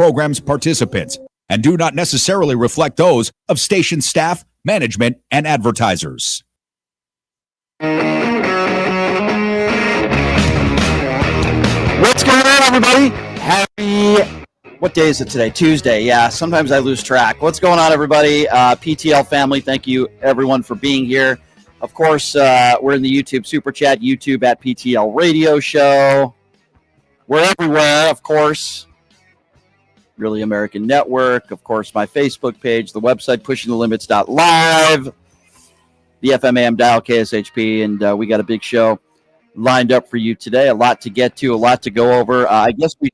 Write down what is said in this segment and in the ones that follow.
program's participants and do not necessarily reflect those of station staff, management, and advertisers. What's going on, everybody? What day is it today? Tuesday. Yeah, sometimes I lose track. What's going on, everybody? PTL family, thank you, everyone, for being here. Of course, we're in the YouTube Super Chat, YouTube at PTL Radio Show. We're everywhere, of course. Really American Network, of course, my Facebook page, the website, pushingthelimits.live, the FMAM dial, KSHP, and we got a big show lined up for you today. A lot to get to, a lot to go over. I guess we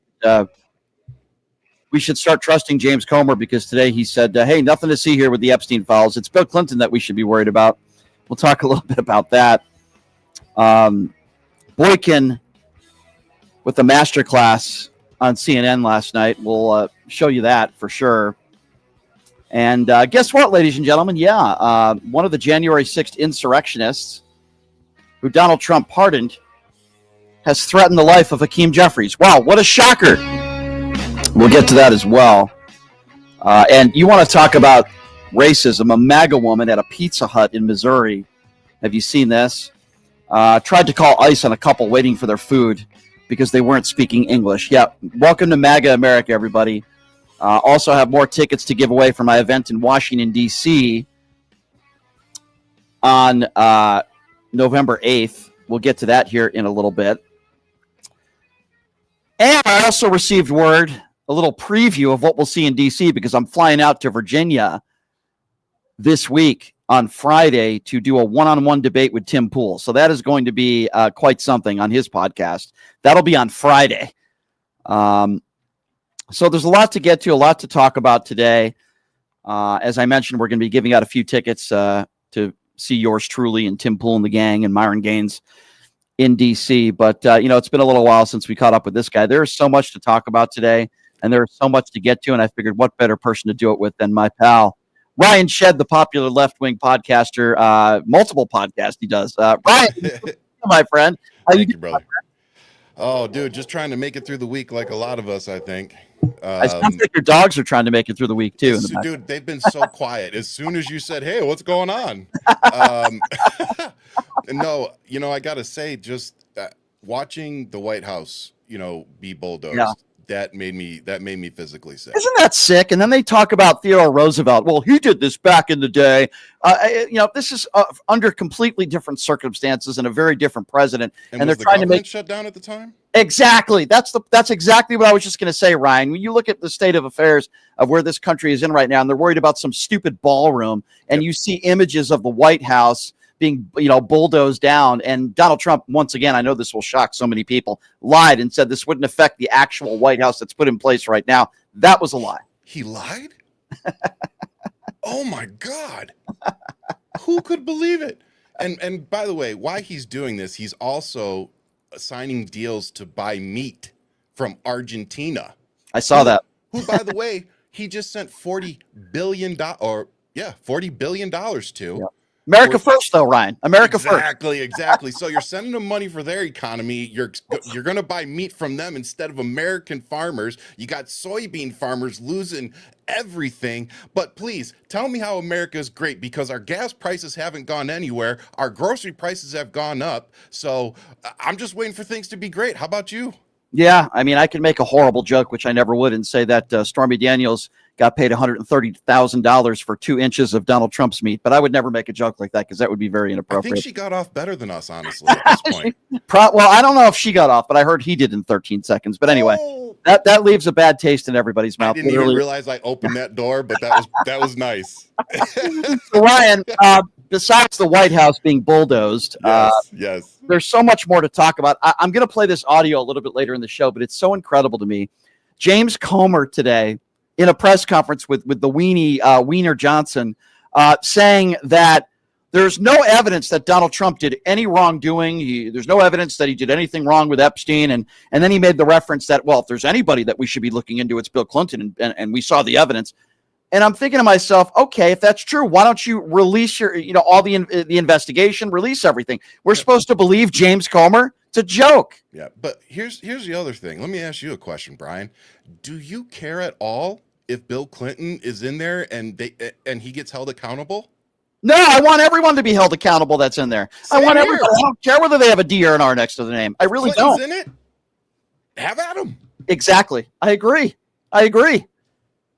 should start trusting James Comer because today he said, hey, nothing to see here with the Epstein files. It's Bill Clinton that we should be worried about. We'll talk a little bit about that. Boykin with the masterclass on CNN last night. We'll show you that for sure. And guess what, ladies and gentlemen? Yeah, one of the January 6th insurrectionists who Donald Trump pardoned has threatened the life of Hakeem Jeffries. Wow, what a shocker. We'll get to that as well. And you want to talk about racism. A MAGA woman at a Pizza Hut in Missouri. Have you seen this? Tried to call ICE on a couple waiting for their food because they weren't speaking English. Yeah, welcome to MAGA America, everybody. Also have more tickets to give away for my event in Washington, D.C. on November 8th. We'll get to that here in a little bit. And I also received word, a little preview of what we'll see in D.C. because I'm flying out to Virginia this week on Friday to do a one-on-one debate with Tim Pool. So that is going to be quite something on his podcast. That'll be on Friday. So there's a lot to get to, a lot to talk about today. As I mentioned, we're going to be giving out a few tickets to see yours truly and Tim Pool and the gang and Myron Gaines in D.C. But, it's been a little while since we caught up with this guy. There is so much to talk about today, and there is so much to get to, and I figured what better person to do it with than my pal, Ryan Shedd, the popular left-wing podcaster, multiple podcasts he does. Ryan, my friend. Thank you, brother. Oh, dude, just trying to make it through the week like a lot of us, I think. It sounds like your dogs are trying to make it through the week, too. Dude, they've been so quiet. As soon as you said, hey, what's going on? No, I got to say, just watching the White House, be bulldozed. Yeah. That made me physically sick. Isn't that sick? And then they talk about Theodore Roosevelt. Well, he did this back in the day. This is under completely different circumstances and a very different president. And they're trying to make shut down at the time. Exactly. That's exactly what I was just going to say, Ryan. When you look at the state of affairs of where this country is in right now, and they're worried about some stupid ballroom, and you see images of the White House being, bulldozed down. And Donald Trump, once again, I know this will shock so many people, lied and said this wouldn't affect the actual White House that's put in place right now. That was a lie. He lied? Oh, my God. Who could believe it? And by the way, why he's doing this, he's also signing deals to buy meat from Argentina. I saw that. Who, by the way, he just sent $40 billion to. Yeah. America first, though, Ryan. America first. Exactly. So you're sending them money for their economy. You're going to buy meat from them instead of American farmers. You got soybean farmers losing everything. But please tell me how America is great, because our gas prices haven't gone anywhere. Our grocery prices have gone up. So I'm just waiting for things to be great. How about you? Yeah, I mean, I can make a horrible joke, which I never would, and say that Stormy Daniels got paid $130,000 for 2 inches of Donald Trump's meat, but I would never make a joke like that because that would be very inappropriate. I think she got off better than us, honestly, at this point. Well, I don't know if she got off, but I heard he did in 13 seconds. But anyway, that leaves a bad taste in everybody's mouth. I didn't even realize I opened that door, but that was nice. So Ryan, besides the White House being bulldozed, yes, there's so much more to talk about. I'm going to play this audio a little bit later in the show, but it's so incredible to me. James Comer today, in a press conference with the Wiener Johnson, saying that there's no evidence that Donald Trump did any wrongdoing. There's no evidence that he did anything wrong with Epstein. And then he made the reference that, well, if there's anybody that we should be looking into, it's Bill Clinton. And we saw the evidence. And I'm thinking to myself, okay, if that's true, why don't you release your, all the investigation, release everything? We're supposed to believe James Comer. It's a joke. Yeah, but here's the other thing. Let me ask you a question, Brian. Do you care at all if Bill Clinton is in there and he gets held accountable? No, I want everyone to be held accountable that's in there. I Same want here. everybody. I don't care whether they have a D or an R next to the name. I really Clinton's don't. in it. Have at him. Exactly. I agree.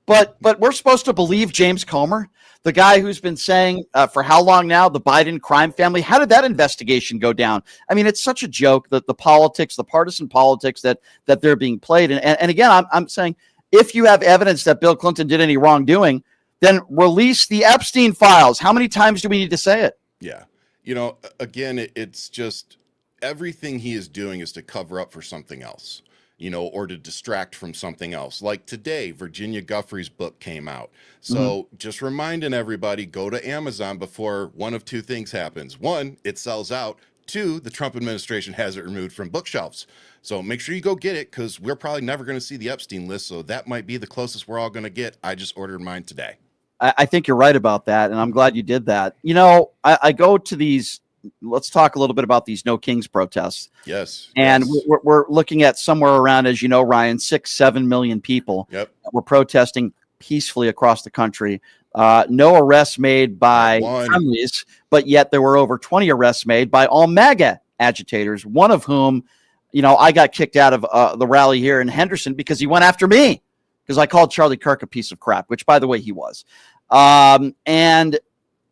But we're supposed to believe James Comer, the guy who's been saying for how long now, the Biden crime family. How did that investigation go down? I mean, it's such a joke that the politics, the partisan politics that they're being played. And again, I'm saying if you have evidence that Bill Clinton did any wrongdoing, then release the Epstein files. How many times do we need to say it? Yeah. You know, again, it's just everything he is doing is to cover up for something else, you know, or to distract from something else. Like today, Virginia Guffrey's book came out. So just reminding everybody, go to Amazon before one of two things happens. One, it sells out. Two, the Trump administration has it removed from bookshelves. So make sure you go get it because we're probably never going to see the Epstein list. So that might be the closest we're all going to get. I just ordered mine today. I think you're right about that, and I'm glad you did that. You know, I go to these. Let's talk a little bit about these No Kings protests. Yes. And yes. we're looking at somewhere around, as you know, Ryan, 6-7 million people. Yep. That were protesting peacefully across the country. No arrests made by families, but yet there were over 20 arrests made by all MAGA agitators, one of whom, you know, I got kicked out of the rally here in Henderson because he went after me because I called Charlie Kirk a piece of crap, which, by the way, he was. And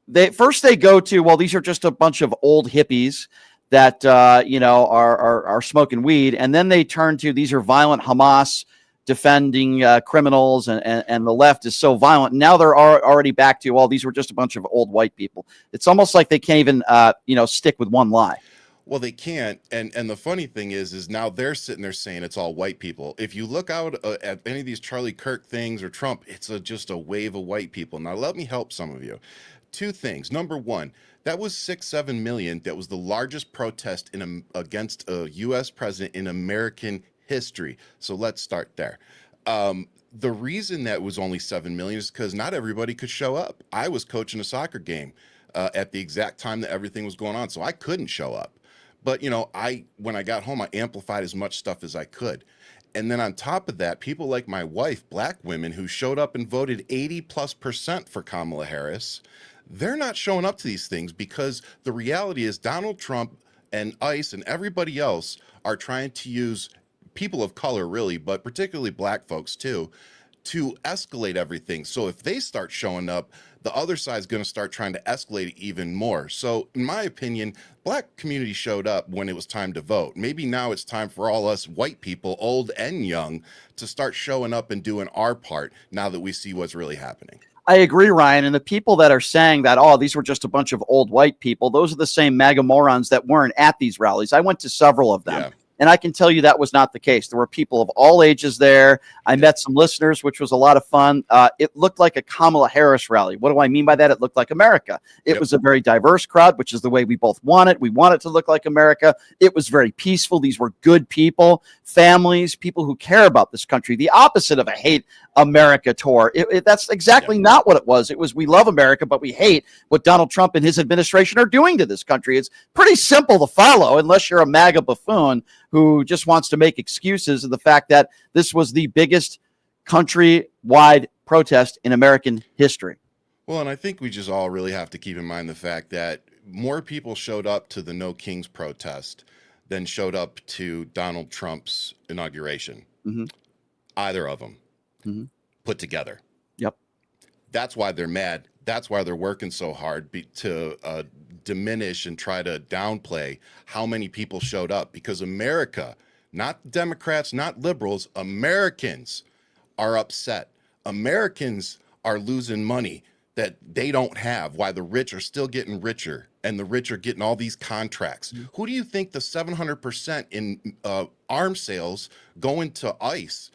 they go to, well, these are just a bunch of old hippies that you know are smoking weed, and then they turn to these are violent Hamas defending criminals, and the left is so violent. Now they're already back to, well, these were just a bunch of old white people. It's almost like they can't even you know, stick with one lie. Well, they can't, and the funny thing is now they're sitting there saying it's all white people. If you look out at any of these Charlie Kirk things or Trump, it's just a wave of white people. Now, let me help some of you. Two things. Number one, that was 6-7 million. That was the largest protest against a U.S. president in American history. So let's start there. The reason that was only 7 million is because not everybody could show up. I was coaching a soccer game at the exact time that everything was going on, so I couldn't show up. But, you know, when I got home, I amplified as much stuff as I could. And then on top of that, people like my wife, black women who showed up and voted 80+% for Kamala Harris, they're not showing up to these things because the reality is Donald Trump and ICE and everybody else are trying to use people of color, really, but particularly black folks too, to escalate everything. So if they start showing up, the other side's going to start trying to escalate it even more. So in my opinion, black community showed up when it was time to vote. Maybe now it's time for all us white people, old and young, to start showing up and doing our part now that we see what's really happening. I agree, Ryan. And the people that are saying that, oh, these were just a bunch of old white people, those are the same MAGA morons that weren't at these rallies. I went to several of them. Yeah. And I can tell you that was not the case. There were people of all ages there. I met some listeners, which was a lot of fun. It looked like a Kamala Harris rally. What do I mean by that? It looked like America. It was a very diverse crowd, which is the way we both want it. We want it to look like America. It was very peaceful. These were good people, families, people who care about this country. The opposite of a hate America tour. That's exactly not what it was. It was, we love America, but we hate what Donald Trump and his administration are doing to this country. It's pretty simple to follow unless you're a MAGA buffoon who just wants to make excuses of the fact that this was the biggest country-wide protest in American history. Well, and I think we just all really have to keep in mind the fact that more people showed up to the No Kings protest than showed up to Donald Trump's inauguration. Either of them put together. Yep. That's why they're mad. That's why they're working so hard to diminish and try to downplay how many people showed up, because America, not Democrats, not liberals, Americans are upset. Americans are losing money that they don't have, why the rich are still getting richer and the rich are getting all these contracts. Who do you think the 700% in arms sales going to ICE?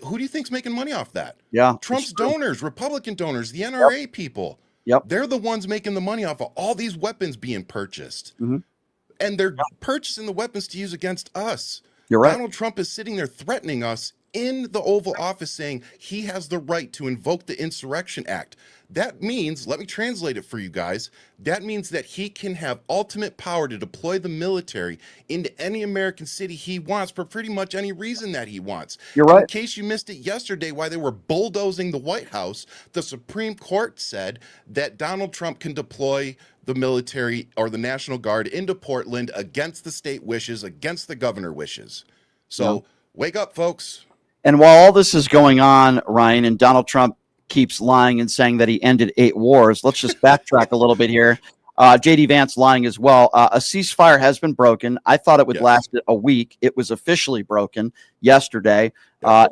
Who do you think's making money off that? Yeah, Trump's donors, Republican donors, the NRA people. Yep. They're the ones making the money off of all these weapons being purchased. And they're purchasing the weapons to use against us. You're right. Donald Trump is sitting there threatening us in the Oval Office saying he has the right to invoke the Insurrection Act. That means, let me translate it for you guys. That means that he can have ultimate power to deploy the military into any American city he wants for pretty much any reason that he wants. You're And right. in case you missed it yesterday, while they were bulldozing the White House, the Supreme Court said that Donald Trump can deploy the military or the National Guard into Portland against the state wishes, against the governor wishes. So wake up, folks. And while all this is going on, Ryan, and Donald Trump keeps lying and saying that he ended 8 wars, let's just backtrack a little bit here. JD Vance lying as well. A ceasefire has been broken. I thought it would last a week. It was officially broken yesterday.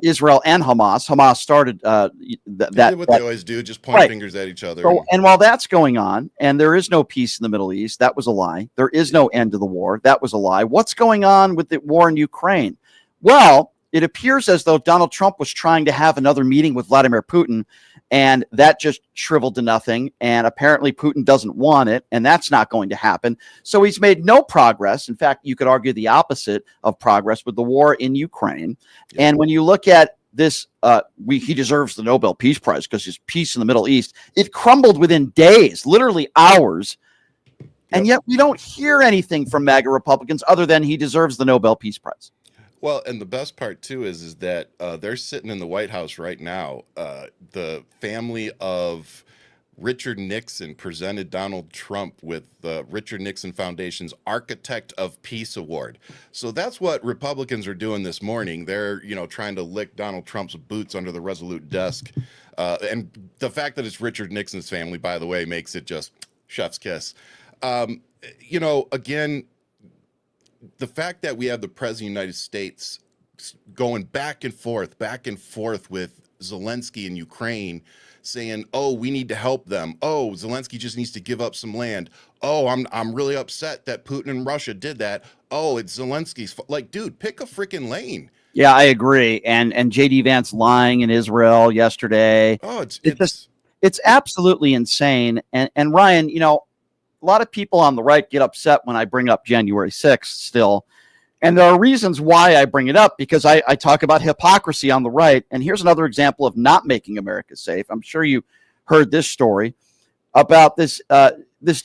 Israel and Hamas. Hamas started They did what they always do, just point fingers at each other. So, and while that's going on, and there is no peace in the Middle East, that was a lie. There is no end to the war. That was a lie. What's going on with the war in Ukraine? Well, it appears as though Donald Trump was trying to have another meeting with Vladimir Putin, and that just shriveled to nothing. And apparently Putin doesn't want it, and that's not going to happen. So he's made no progress. In fact, you could argue the opposite of progress with the war in Ukraine. Yeah. And when you look at this, he deserves the Nobel Peace Prize because his peace in the Middle East, it crumbled within days, literally hours. Yep. And yet we don't hear anything from MAGA Republicans other than he deserves the Nobel Peace Prize. Well, and the best part, too, is that they're sitting in the White House right now. The family of Richard Nixon presented Donald Trump with the Richard Nixon Foundation's Architect of Peace Award. So that's what Republicans are doing this morning. They're, trying to lick Donald Trump's boots under the Resolute desk. And the fact that it's Richard Nixon's family, by the way, makes it just chef's kiss. Again, the fact that we have the president of the United States going back and forth with Zelensky in Ukraine, saying, "Oh, we need to help them. Oh, Zelensky just needs to give up some land. Oh, I'm really upset that Putin and Russia did that. Oh, it's Zelensky's like, dude, pick a freaking lane." Yeah, I agree. And JD Vance lying in Israel yesterday. Oh, it's absolutely insane. And Ryan, a lot of people on the right get upset when I bring up January 6th still. And there are reasons why I bring it up, because I talk about hypocrisy on the right. And here's another example of not making America safe. I'm sure you heard this story about this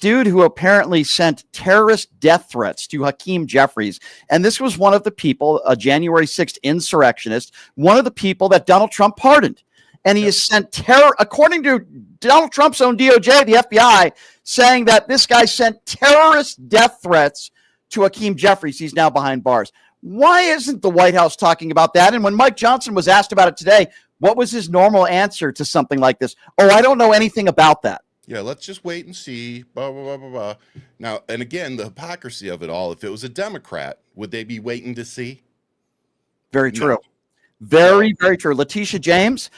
dude who apparently sent terrorist death threats to Hakeem Jeffries. And this was one of the people, a January 6th insurrectionist, one of the people that Donald Trump pardoned. And he has sent terror, according to Donald Trump's own DOJ, the FBI, saying that this guy sent terrorist death threats to Hakeem Jeffries. He's now behind bars. Why isn't the White House talking about that? And when Mike Johnson was asked about it today, what was his normal answer to something like this? Oh, I don't know anything about that. Yeah, let's just wait and see. Blah, blah, blah, blah, blah. Now, and again, the hypocrisy of it all, if it was a Democrat, would they be waiting to see? Very true. No. Very true. Letitia James,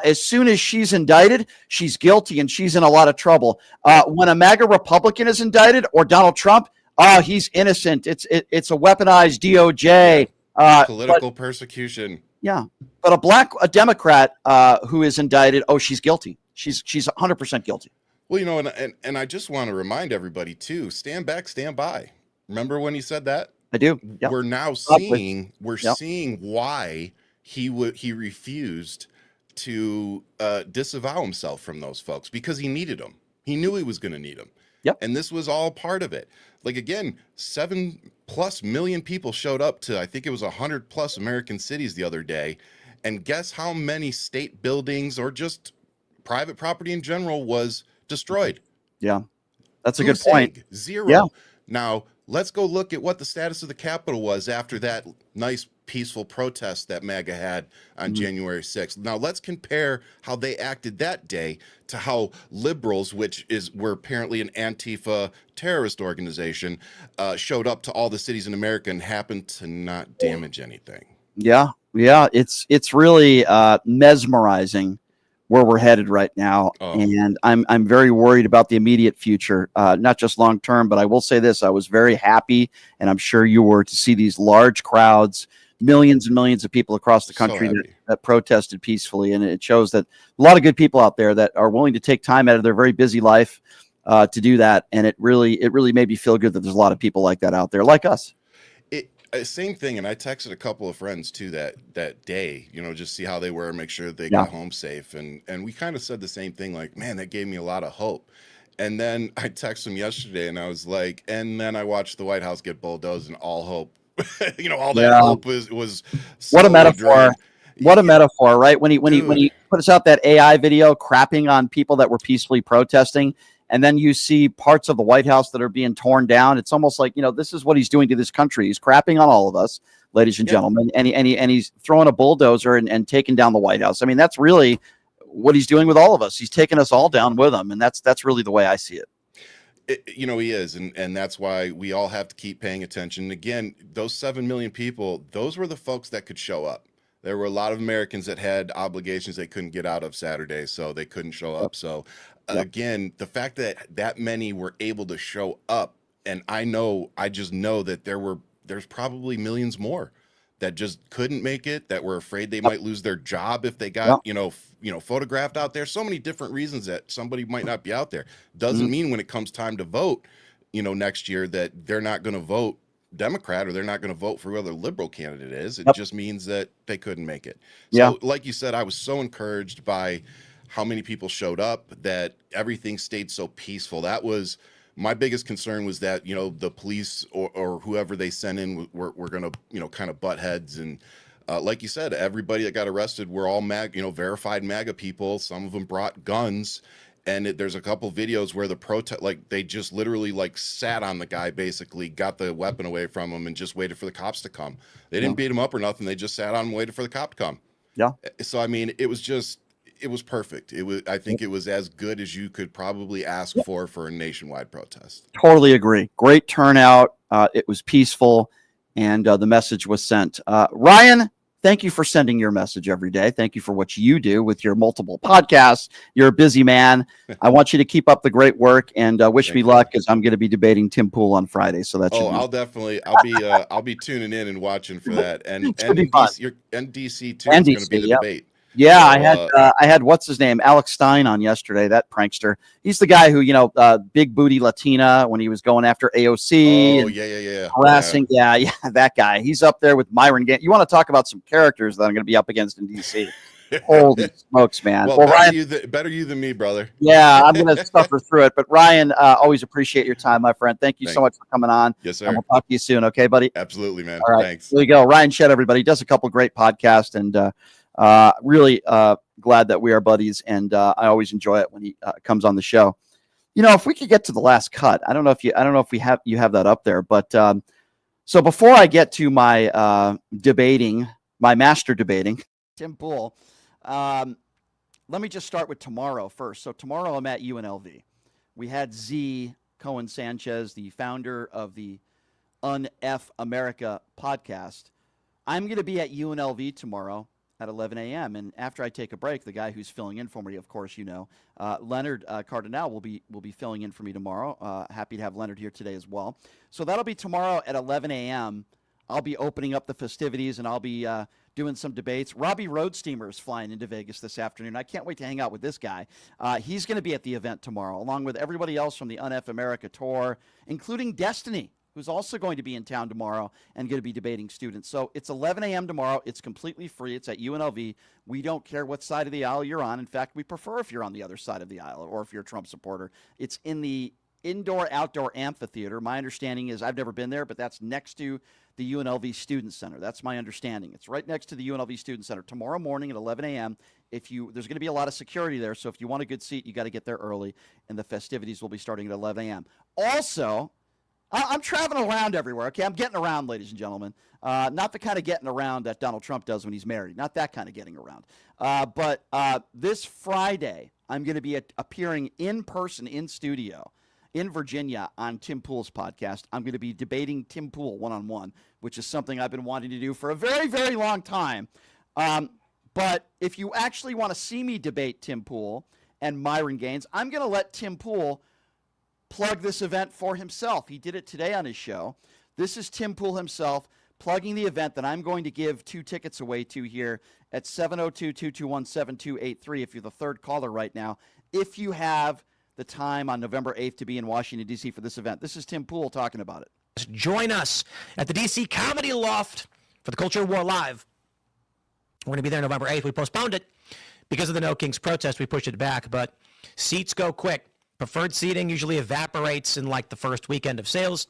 as soon as she's indicted, she's guilty and she's in a lot of trouble. When a MAGA Republican is indicted or Donald Trump, he's innocent. It's a weaponized DOJ. Political persecution. Yeah. But a Democrat who is indicted, she's guilty. She's 100% guilty. Well, and I just want to remind everybody too, stand back, stand by. Remember when he said that? I do. Yep. We're now seeing seeing why he refused to disavow himself from those folks, because he needed them. He knew he was going to need them. Yep. And this was all part of it. Like, again, 7+ million people showed up to, I think it was 100+ American cities the other day. And guess how many state buildings or just private property in general was destroyed? Yeah, that's a good point. 0. Yeah. Now, let's go look at what the status of the Capitol was after that nice peaceful protest that MAGA had on January 6th. Now, let's compare how they acted that day to how liberals, which were apparently an Antifa terrorist organization, showed up to all the cities in America and happened to not damage anything. Yeah, it's really mesmerizing where we're headed right now. And I'm very worried about the immediate future, not just long term, but I will say this: I was very happy, and I'm sure you were, to see these large crowds, millions and millions of people across the country that protested peacefully. And it shows that a lot of good people out there that are willing to take time out of their very busy life to do that. And it really made me feel good that there's a lot of people like that out there, like us. Same thing. And I texted a couple of friends too that day, just see how they were, make sure they got home safe. And we kind of said the same thing, like, man, that gave me a lot of hope. And then I texted him yesterday and I was like, and then I watched the White House get bulldozed and all hope, all that hope was what a metaphor. drained. What a metaphor, right? When Dude. he puts out that AI video crapping on people that were peacefully protesting, and then you see parts of the White House that are being torn down. It's almost like, this is what he's doing to this country. He's crapping on all of us, ladies and gentlemen, and he's throwing a bulldozer and taking down the White House. I mean, that's really what he's doing with all of us. He's taking us all down with him, and that's really the way I see it. He is, and that's why we all have to keep paying attention. Again, those 7 million people, those were the folks that could show up. There were a lot of Americans that had obligations they couldn't get out of Saturday, so they couldn't show up. So again, the fact that many were able to show up, and I just know that there's probably millions more that just couldn't make it, that were afraid they might lose their job if they got, photographed out there. So many different reasons that somebody might not be out there. Doesn't mean when it comes time to vote, next year, that they're not going to vote Democrat or they're not going to vote for whoever the liberal candidate is. It just means that they couldn't make it. So like you said, I was so encouraged by how many people showed up, that everything stayed so peaceful. That was my biggest concern, was that, the police or whoever they sent in were going to, kind of butt heads. And like you said, everybody that got arrested were all verified MAGA people. Some of them brought guns. And there's a couple videos where the protest, like, they just literally sat on the guy, basically got the weapon away from him and just waited for the cops to come. They didn't beat him up or nothing. They just sat on him, waited for the cop to come. Yeah. So, I mean, it was perfect. I think it was as good as you could probably ask for a nationwide protest. Totally agree. Great turnout. It was peaceful, and the message was sent. Ryan, thank you for sending your message every day. Thank you for what you do with your multiple podcasts. You're a busy man. I want you to keep up the great work, and wish me luck, because I'm going to be debating Tim Pool on Friday. So that's I'll be tuning in and watching for that. And NDC too is going to be the debate. Yeah, so, I had what's his name, Alex Stein, on yesterday. That prankster. He's the guy who, big booty Latina, when he was going after AOC. Oh, yeah. Harassing. Yeah, that guy. He's up there with Myron Gant. You want to talk about some characters that I'm going to be up against in DC? Holy smokes, man. Well, Ryan, better you than me, brother. Yeah, I'm going to suffer through it. But Ryan, always appreciate your time, my friend. Thank you so much for coming on. Yes, sir. And we'll talk to you soon. Okay, buddy? Absolutely, man. All right. Thanks. There you go. Ryan Shedd, everybody. He does a couple great podcasts, and really glad that we are buddies, and I always enjoy it when he comes on the show. If we could get to the last cut, I don't know if you have that up there, but so before I get to my my master debating, Tim Pool, let me just start with tomorrow first. So tomorrow I'm at UNLV. We had Z Cohen Sanchez, the founder of the Un-F America podcast. I'm going to be at UNLV tomorrow at 11 a.m. And after I take a break, the guy who's filling in for me, of course, Leonard Cardinal will be filling in for me tomorrow. Happy to have Leonard here today as well. So that'll be tomorrow at 11 a.m. I'll be opening up the festivities, and I'll be doing some debates. Robbie Roadsteamer is flying into Vegas this afternoon. I can't wait to hang out with this guy. He's going to be at the event tomorrow, along with everybody else from the Un-F America tour, including Destiny, who's also going to be in town tomorrow and going to be debating students. So it's 11 a.m. tomorrow. It's completely free. It's at UNLV. We don't care what side of the aisle you're on. In fact, we prefer if you're on the other side of the aisle, or if you're a Trump supporter. It's in the indoor-outdoor amphitheater. My understanding is, I've never been there, but that's next to the UNLV Student Center. That's my understanding. It's right next to the UNLV Student Center. Tomorrow morning at 11 a.m., there's going to be a lot of security there, so if you want a good seat, you got to get there early, and the festivities will be starting at 11 a.m. Also, I'm traveling around everywhere, okay? I'm getting around, ladies and gentlemen. Not the kind of getting around that Donald Trump does when he's married. Not that kind of getting around. But this Friday, I'm going to be appearing in person in studio in Virginia on Tim Pool's podcast. I'm going to be debating Tim Pool one-on-one, which is something I've been wanting to do for a very, very long time. But if you actually want to see me debate Tim Pool and Myron Gaines, I'm going to let Tim Pool plug this event for himself. He did it today on his show. This is Tim Pool himself plugging the event that I'm going to give 2 tickets away to here at 702-221-7283 if you're the third caller right now. If you have the time on November 8th to be in Washington, D.C. for this event. This is Tim Pool talking about it. Join us at the DC Comedy Loft for the Culture War Live. We're going to be there November 8th. We postponed it because of the No Kings protest. We pushed it back, but seats go quick. Preferred seating usually evaporates in like the first weekend of sales.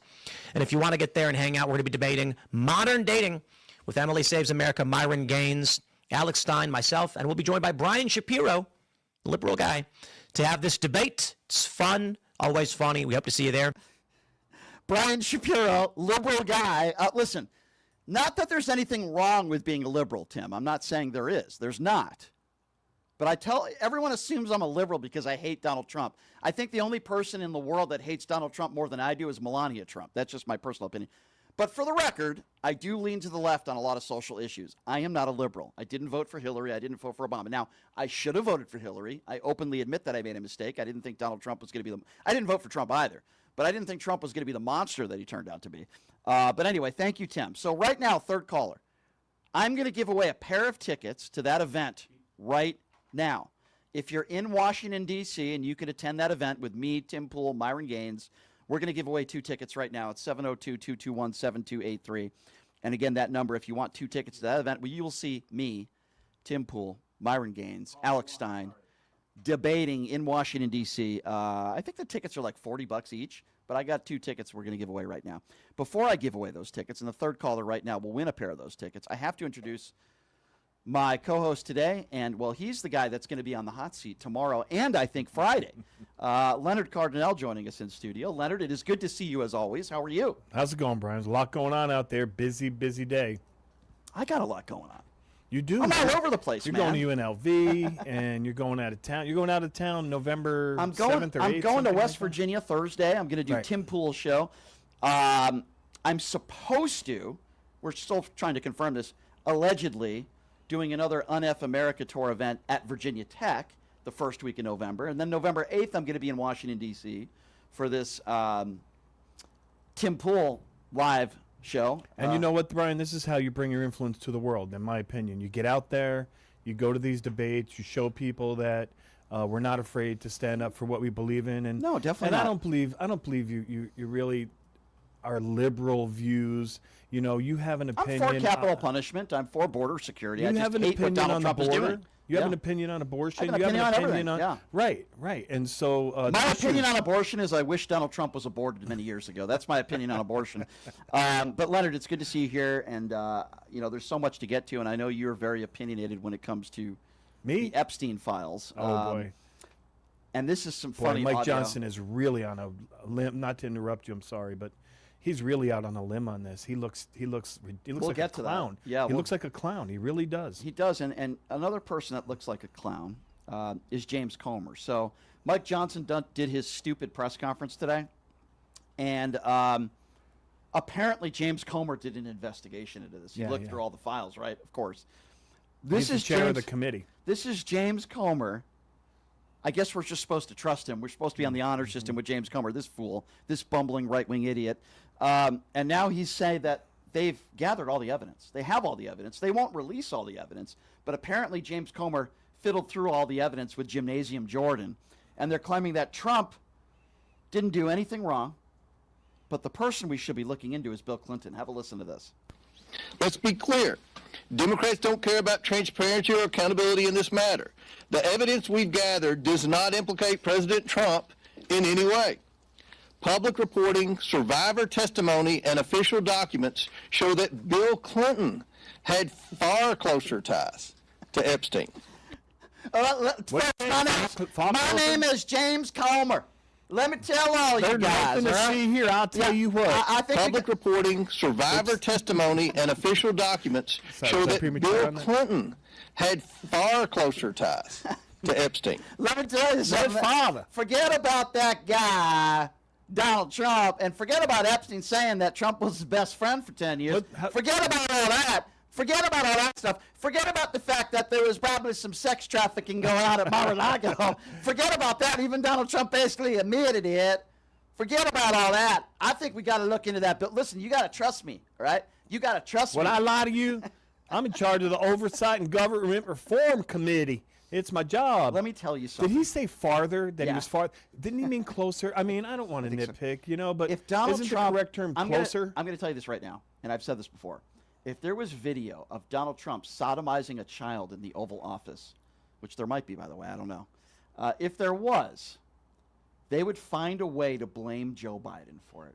And if you want to get there and hang out, we're going to be debating modern dating with Emily Saves America, Myron Gaines, Alex Stein, myself, and we'll be joined by Brian Shapiro, liberal guy, to have this debate. It's fun, always funny. We hope to see you there. Brian Shapiro, liberal guy. Listen, not that there's anything wrong with being a liberal, Tim. I'm not saying there is. There's not. But everyone assumes I'm a liberal because I hate Donald Trump. I think the only person in the world that hates Donald Trump more than I do is Melania Trump. That's just my personal opinion. But for the record, I do lean to the left on a lot of social issues. I am not a liberal. I didn't vote for Hillary. I didn't vote for Obama. Now, I should have voted for Hillary. I openly admit that I made a mistake. I didn't think Donald Trump was going to be I didn't vote for Trump either. But I didn't think Trump was going to be the monster that he turned out to be. But anyway, thank you, Tim. So right now, third caller, I'm going to give away a pair of tickets to that event right now. If you're in Washington, D.C., and you can attend that event with me, Tim Pool, Myron Gaines, we're going to give away 2 tickets right now. It's 702-221-7283. And again, that number, if you want 2 tickets to that event, well, you will see me, Tim Pool, Myron Gaines, Alex Stein, debating in Washington, D.C. I think the tickets are like $40 each, but I got 2 tickets we're going to give away right now. Before I give away those tickets, and the third caller right now will win a pair of those tickets, I have to introduce my co-host today, and, well, he's the guy that's going to be on the hot seat tomorrow and I think Friday. Leonard Cardinale joining us in studio. Leonard, it is good to see you as always. How are you? How's it going, Brian? There's a lot going on out there. Busy day. I got a lot going on. You do. I'm all over the place, You're man. going to UNLV, and you're going out of town. You're going out of town November 7th or 8th? I'm going to West like Virginia Thursday. I'm going to do Right. Tim Pool's show. I'm supposed to, we're still trying to confirm this, allegedly doing another UNF America Tour event at Virginia Tech the first week in November. And then November 8th, I'm going to be in Washington, D.C. for this Tim Pool live show. And you know what, Brian? This is how you bring your influence to the world, in my opinion. You get out there, you go to these debates, you show people that we're not afraid to stand up for what we believe in. And No, definitely and not. I don't believe you really are liberal views. You know, you have an I'm opinion. for capital punishment. I'm for border security. I You just have an hate what opinion Donald on Trump the is border. doing. You have Yeah. an opinion on abortion. I have an you opinion have on an opinion everything, on yeah. right. And so My the opinion issues- on abortion is I wish Donald Trump was aborted many years ago. That's my opinion on abortion. But Leonard, it's good to see you here, and there's so much to get to, and I know you're very opinionated when it comes to me. the Epstein files. Oh boy. And this is some Boy, funny Mike audio. Johnson is really on a limb. Not to interrupt you, I'm sorry, but he's really out on a limb on this. He looks We'll like get a to that. clown. Yeah, he we'll- looks like a clown. He really does. He does, and another person that looks like a clown is James Comer. So Mike Johnson did his stupid press conference today, and apparently James Comer did an investigation into this. He Yeah, looked yeah. through all the files, right? Of course. He's the chair of the committee. This is James Comer. I guess we're just supposed to trust him. We're supposed to be on the honor Mm-hmm. system with James Comer, this fool, this bumbling right-wing idiot. And now he's saying that they've gathered all the evidence. They have all the evidence. They won't release all the evidence. But apparently James Comer fiddled through all the evidence with Gymnasium Jordan. And they're claiming that Trump didn't do anything wrong. But the person we should be looking into is Bill Clinton. Have a listen to this. Let's be clear. Democrats don't care about transparency or accountability in this matter. The evidence we've gathered does not implicate President Trump in any way. Public reporting, survivor testimony, and official documents show that Bill Clinton had far closer ties to Epstein. My name is James Comer. Let me tell all you There's guys. nothing to all right? see here. I'll tell you what. I think we Public reporting, survivor testimony, and official documents Sorry, show was I that premature Bill on that? Clinton had far closer ties to Epstein. Let me tell you something. father. Forget about that guy, Donald Trump, and forget about Epstein saying that Trump was his best friend for 10 years. Forget about all that. Forget about all that stuff. Forget about the fact that there was probably some sex trafficking going on at Mar-a-Lago. Forget about that. Even Donald Trump basically admitted it. Forget about all that. I think we got to look into that. But listen, you got to trust me, all right? You got to trust When me. I lie to you, I'm in charge of the Oversight and Government Reform Committee. It's my job. Let me tell you Did something. he say farther than Yeah. he was far? Didn't he mean closer? I mean, I don't want to nitpick, but If Donald isn't Trump, the correct term I'm closer? I'm going to tell you this right now, and I've said this before. If there was video of Donald Trump sodomizing a child in the Oval Office, which there might be, by the way, I don't know. If there was, they would find a way to blame Joe Biden for it.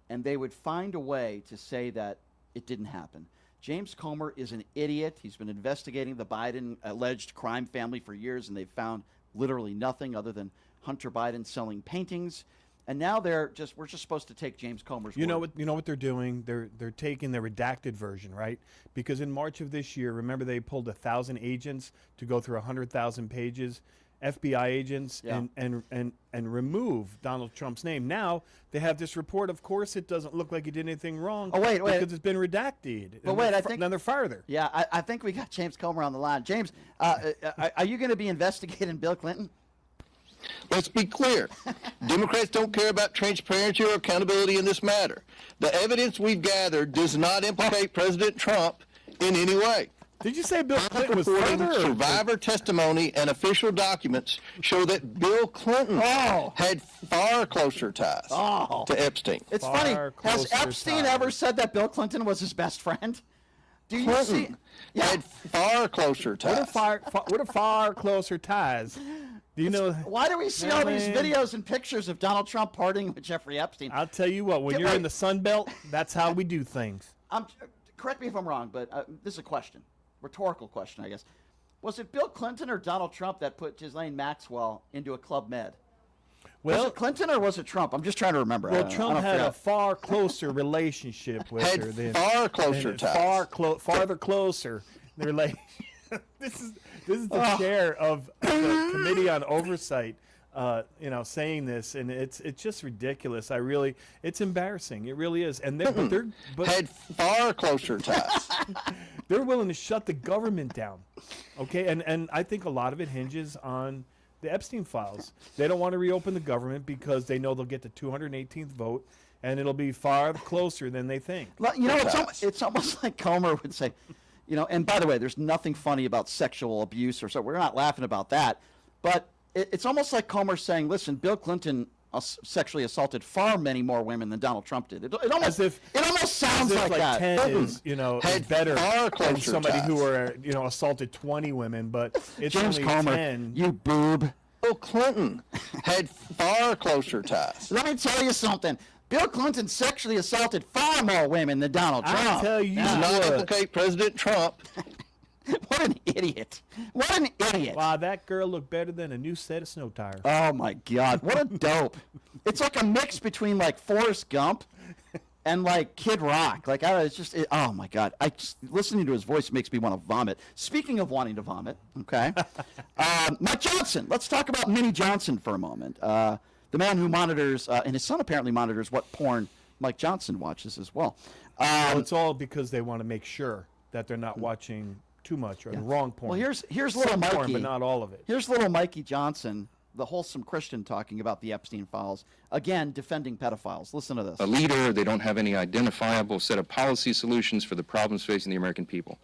And they would find a way to say that it didn't happen. James Comer is an idiot. He's been investigating the Biden alleged crime family for years, and they've found literally nothing other than Hunter Biden selling paintings. And now we're just supposed to take James Comer's word. You know what they're doing? They're taking the redacted version, right? Because in March of this year, remember they pulled 1,000 agents to go through 100,000 pages, FBI agents, Yeah. and remove Donald Trump's name. Now they have this report. Of course, it doesn't look like he did anything wrong. Oh, wait. because it's been redacted. But wait, I think then they're farther. Yeah, I think we got James Comer on the line. James, are you going to be investigating Bill Clinton? Let's be clear. Democrats don't care about transparency or accountability in this matter. The evidence we've gathered does not implicate President Trump in any way. Did you say Bill Clinton was Reporting, farther? survivor testimony, and official documents show that Bill Clinton had far closer ties to Epstein. It's Far funny. Has closer Epstein ties. ever said that Bill Clinton was his best friend? Do you see? Clinton had far closer ties. What are far closer ties? Do you know? Why do we see all these Man. videos and pictures of Donald Trump partying with Jeffrey Epstein? I'll tell you what. When Get you're right. in the Sun Belt, that's how we do things. Correct me if I'm wrong, but this is a question, rhetorical question, I guess. Was it Bill Clinton or Donald Trump that put Ghislaine Maxwell into a Club Med? Was Well, it Clinton or was it Trump? I'm just trying to remember. well, I Trump don't had a forget. far closer relationship with Had her than far closer and ties. farther closer. They're like, this is the chair of the Committee on Oversight. Saying this, and it's just ridiculous. It's embarrassing. It really is. And Had far closer ties. they're willing to shut the government down. Okay, and I think a lot of it hinges on the Epstein files. They don't want to reopen the government because they know they'll get the 218th vote, and it'll be far closer than they think. It's almost like Comer would say, and by the way, there's nothing funny about sexual abuse or so. We're not laughing about that. But it's almost like Comer saying, listen, Bill Clinton sexually assaulted far many more women than Donald Trump did. It almost sounds As if like that. 10 is, Had is better far than closer somebody who ties. assaulted 20 women, but it's James only Comer, 10. you boob. Bill Clinton had far closer ties. Let me tell you something. Bill Clinton sexually assaulted far more women than Donald Trump. I tell you Does not what. implicate President Trump. What an idiot. What an idiot. Wow, that girl looked better than a new set of snow tires. Oh, my God. What a dope. It's like a mix between, like, Forrest Gump and, like, Kid Rock. Like, oh, my God. Listening to his voice makes me want to vomit. Speaking of wanting to vomit, okay, Mike Johnson. Let's talk about Minnie Johnson for a moment. The man who monitors, and his son apparently monitors what porn Mike Johnson watches as well. Well, it's all because they want to make sure that they're not watching too much or the wrong porn. Well, here's little Some Mikey. porn, but not all of it. Here's little Mikey Johnson, the wholesome Christian, talking about the Epstein files. Again, defending pedophiles. Listen to this. A leader, they don't have any identifiable set of policy solutions for the problems facing the American people.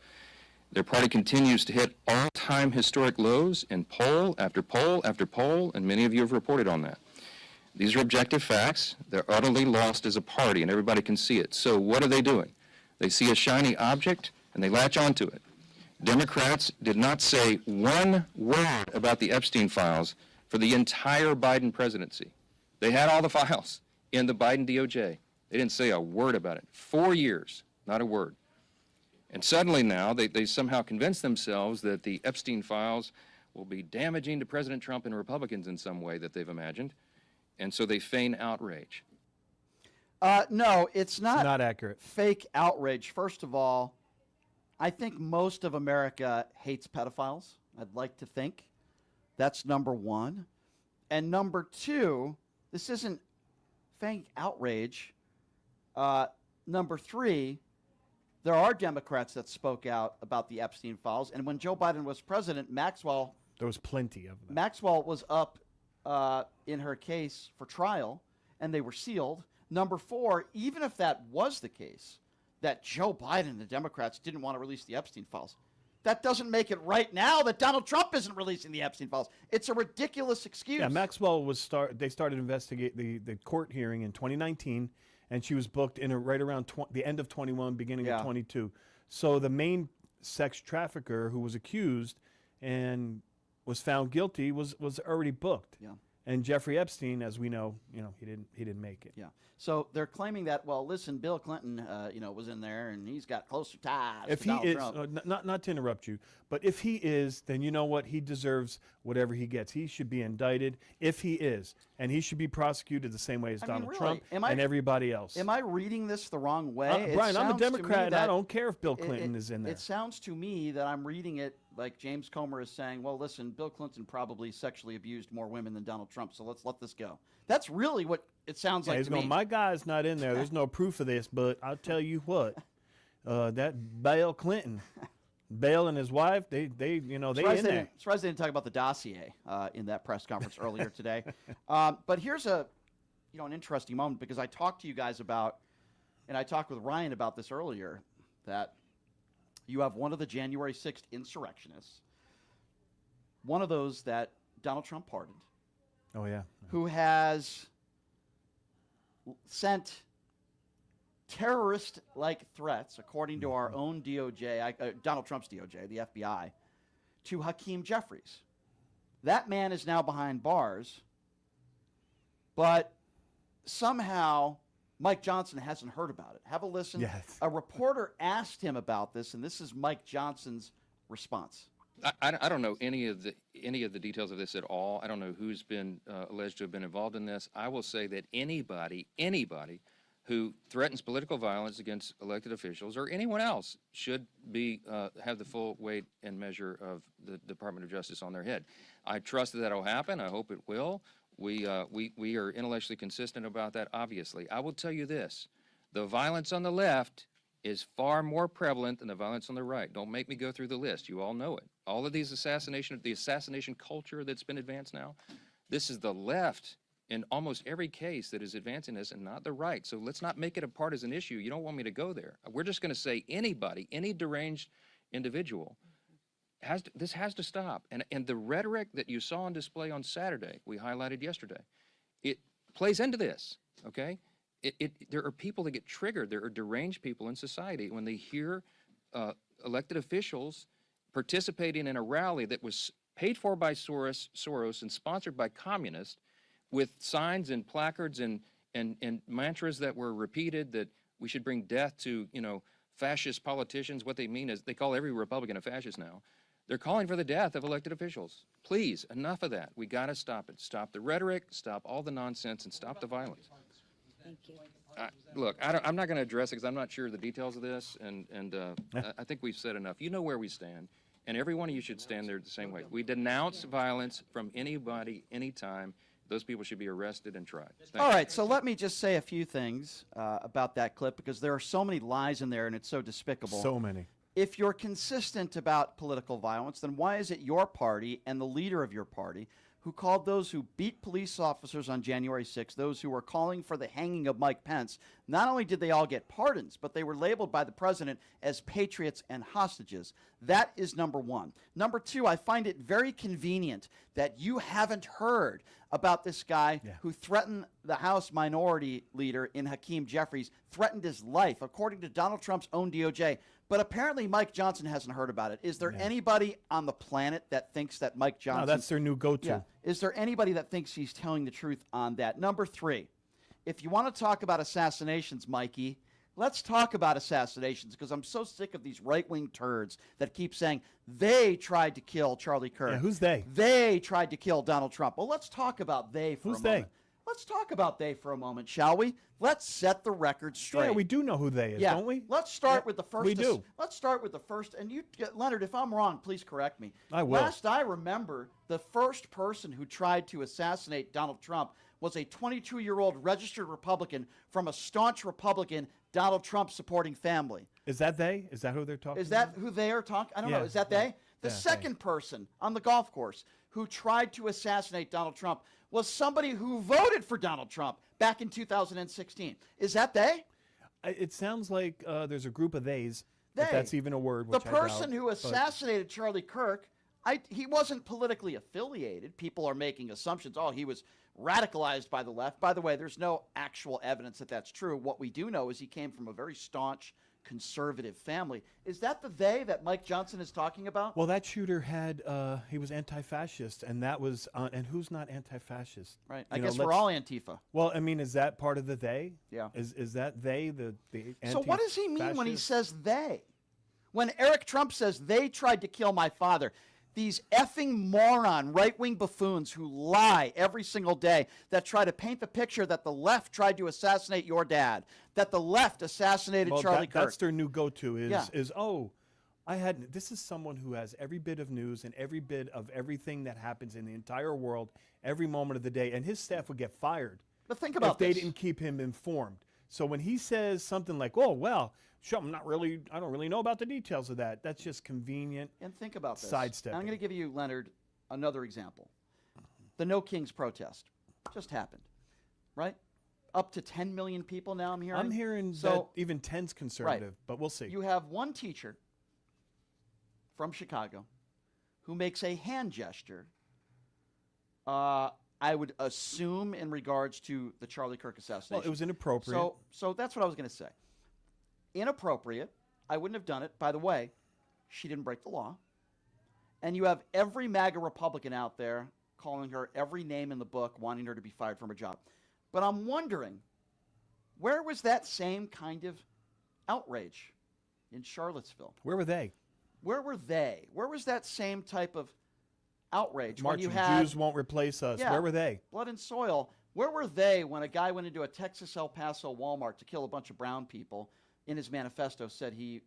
Their party continues to hit all-time historic lows in poll after poll after poll, and many of you have reported on that. These are objective facts. They're utterly lost as a party, and everybody can see it. So what are they doing? They see a shiny object, and they latch onto it. Democrats did not say one word about the Epstein files for the entire Biden presidency. They had all the files in the Biden DOJ. They didn't say a word about it. 4 years, not a word. And suddenly now they somehow convince themselves that the Epstein files will be damaging to President Trump and Republicans in some way that they've imagined. And so they feign outrage. No, it's not accurate. Fake outrage. First of all, I think most of America hates pedophiles. I'd like to think. That's number one. And number two, this isn't fake outrage. Number three, there are Democrats that spoke out about the Epstein files. And when Joe Biden was president, Maxwell There was plenty of them. Maxwell was up in her case for trial, and they were sealed. Number four, even if that was the case, that Joe Biden and the Democrats didn't want to release the Epstein files, that doesn't make it right now that Donald Trump isn't releasing the Epstein files. It's a ridiculous excuse. Yeah, Maxwell they started investigate the court hearing in 2019, and she was booked in right around the end of 21, beginning of 22. So the main sex trafficker who was accused and was found guilty was already booked. Yeah. And Jeffrey Epstein, as we know, he didn't make it. Yeah. So they're claiming that, well, listen, Bill Clinton, was in there and he's got closer ties If to he Donald is, Trump. not to interrupt you, but if he is, then you know what? He deserves whatever he gets. He should be indicted if he is, and he should be prosecuted the same way as Donald really, Trump and everybody else. Am I reading this the wrong way? Brian, I'm a Democrat, and I don't care if Bill Clinton is in there. It sounds to me that I'm reading it like James Comer is saying, well, listen, Bill Clinton probably sexually abused more women than Donald Trump, so let's let this go. That's really what it sounds like he's to me. My guy's not in there. There's no proof of this, but I'll tell you what, that Bill Clinton, Bill and his wife, they in there. Surprised they didn't talk about the dossier in that press conference earlier today. But here's an interesting moment, because I talked to you guys about, and I talked with Ryan about this earlier, that you have one of the January 6th insurrectionists, one of those that Donald Trump pardoned. Oh, yeah. Who has sent terrorist-like threats, according to our own DOJ, Donald Trump's DOJ, the FBI, to Hakeem Jeffries. That man is now behind bars, but somehow Mike Johnson hasn't heard about it. Have a listen. Yes. A reporter asked him about this, and this is Mike Johnson's response. I don't know any of the details of this at all. I don't know who's been alleged to have been involved in this. I will say that anybody who threatens political violence against elected officials or anyone else should be have the full weight and measure of the Department of Justice on their head. I trust that will happen. I hope it will. We are intellectually consistent about that, obviously. I will tell you this. The violence on the left is far more prevalent than the violence on the right. Don't make me go through the list. You all know it. All of these the assassination culture that's been advanced now, this is the left in almost every case that is advancing this, and not the right. So let's not make it a partisan issue. You don't want me to go there. We're just going to say anybody, any deranged individual, this has to stop. And the rhetoric that you saw on display on Saturday, we highlighted yesterday, it plays into this, okay? There are people that get triggered. There are deranged people in society when they hear elected officials participating in a rally that was paid for by Soros and sponsored by communists, with signs and placards and mantras that were repeated that we should bring death to, fascist politicians. What they mean is they call every Republican a fascist now. They're calling for the death of elected officials. Please, enough of that. We got to stop it. Stop the rhetoric, stop all the nonsense, and stop the violence. Thank you. Look, I'm not going to address it because I'm not sure of the details of this, and I think we've said enough. You know where we stand, and every one of you should stand there the same way. We denounce violence from anybody, anytime. Those people should be arrested and tried. All right, so let me just say a few things about that clip, because there are so many lies in there and it's so despicable. So many. If you're consistent about political violence, then why is it your party and the leader of your party who called those who beat police officers on January 6th, those who were calling for the hanging of Mike Pence, not only did they all get pardons, but they were labeled by the president as patriots and hostages? That is number one. Number two, I find it very convenient that you haven't heard about this guy who threatened the House Minority Leader in Hakeem Jeffries, threatened his life, according to Donald Trump's own DOJ. But apparently Mike Johnson hasn't heard about it. Is there anybody on the planet that thinks that Mike Johnson... No, that's their new go-to. Yeah. Is there anybody that thinks he's telling the truth on that? Number three, if you want to talk about assassinations, Mikey, let's talk about assassinations, because I'm so sick of these right-wing turds that keep saying they tried to kill Charlie Kirk. Yeah, who's they? They tried to kill Donald Trump. Well, let's talk about they for a moment. Who's they? Let's talk about they for a moment, shall we? Let's set the record straight. Yeah, we do know who they is, don't we? Let's start with the first. We do. Let's start with the first. And you, Leonard, if I'm wrong, please correct me. I will. Last I remember, the first person who tried to assassinate Donald Trump was a 22-year-old registered Republican from a staunch Republican Donald Trump supporting family. Is that they? Is that who they're talking Is that about? who they are talking? I don't Yeah, know. Is that yeah, they? The yeah, second person on the golf course who tried to assassinate Donald Trump was somebody who voted for Donald Trump back in 2016. Is that they? It sounds like there's a group of theys If that's even a word. The Which I doubt, person who but- assassinated Charlie Kirk, he wasn't politically affiliated. People are making assumptions. Oh, he was radicalized by the left. By the way, there's no actual evidence that that's true. What we do know is he came from a very staunch conservative family. Is that the they that Mike Johnson is talking about? Well, that shooter had he was anti-fascist, and that was and who's not anti-fascist? Right. You I know, guess we're let's- all Antifa. Well, I mean, is that part of the they? Yeah. Is that they the So what does he mean when he anti-fascist? says they? When Eric Trump says they tried to kill my father, these effing moron right-wing buffoons who lie every single day, that try to paint the picture that the left tried to assassinate your dad, that the left assassinated Well, Charlie Kirk. that's their new go-to is Yeah. I had this is someone who has every bit of news and every bit of everything that happens in the entire world every moment of the day, and his staff would get fired But think about if they this. didn't keep him informed. So when he says something like, "Oh well, sure, I don't really know about the details of that," that's just convenient. And think about this. Sidestepping. I'm going to give you, Leonard, another example. The No Kings protest just happened, right? Up to 10 million people now, I'm hearing. I'm hearing that even 10's conservative, but we'll see. You have one teacher from Chicago who makes a hand gesture, I would assume, in regards to the Charlie Kirk assassination. Well, it was inappropriate. So that's what I was going to say. Inappropriate. I wouldn't have done it. By the way, she didn't break the law. And you have every MAGA Republican out there calling her every name in the book, wanting her to be fired from her job. But I'm wondering, where was that same kind of outrage in Charlottesville? Where were they? Where were they? Where was that same type of outrage when Marching you had Jews won't replace us. Yeah, Where were they? blood and soil? Where were they when a guy went into a Texas El Paso Walmart to kill a bunch of brown people? In his manifesto said he,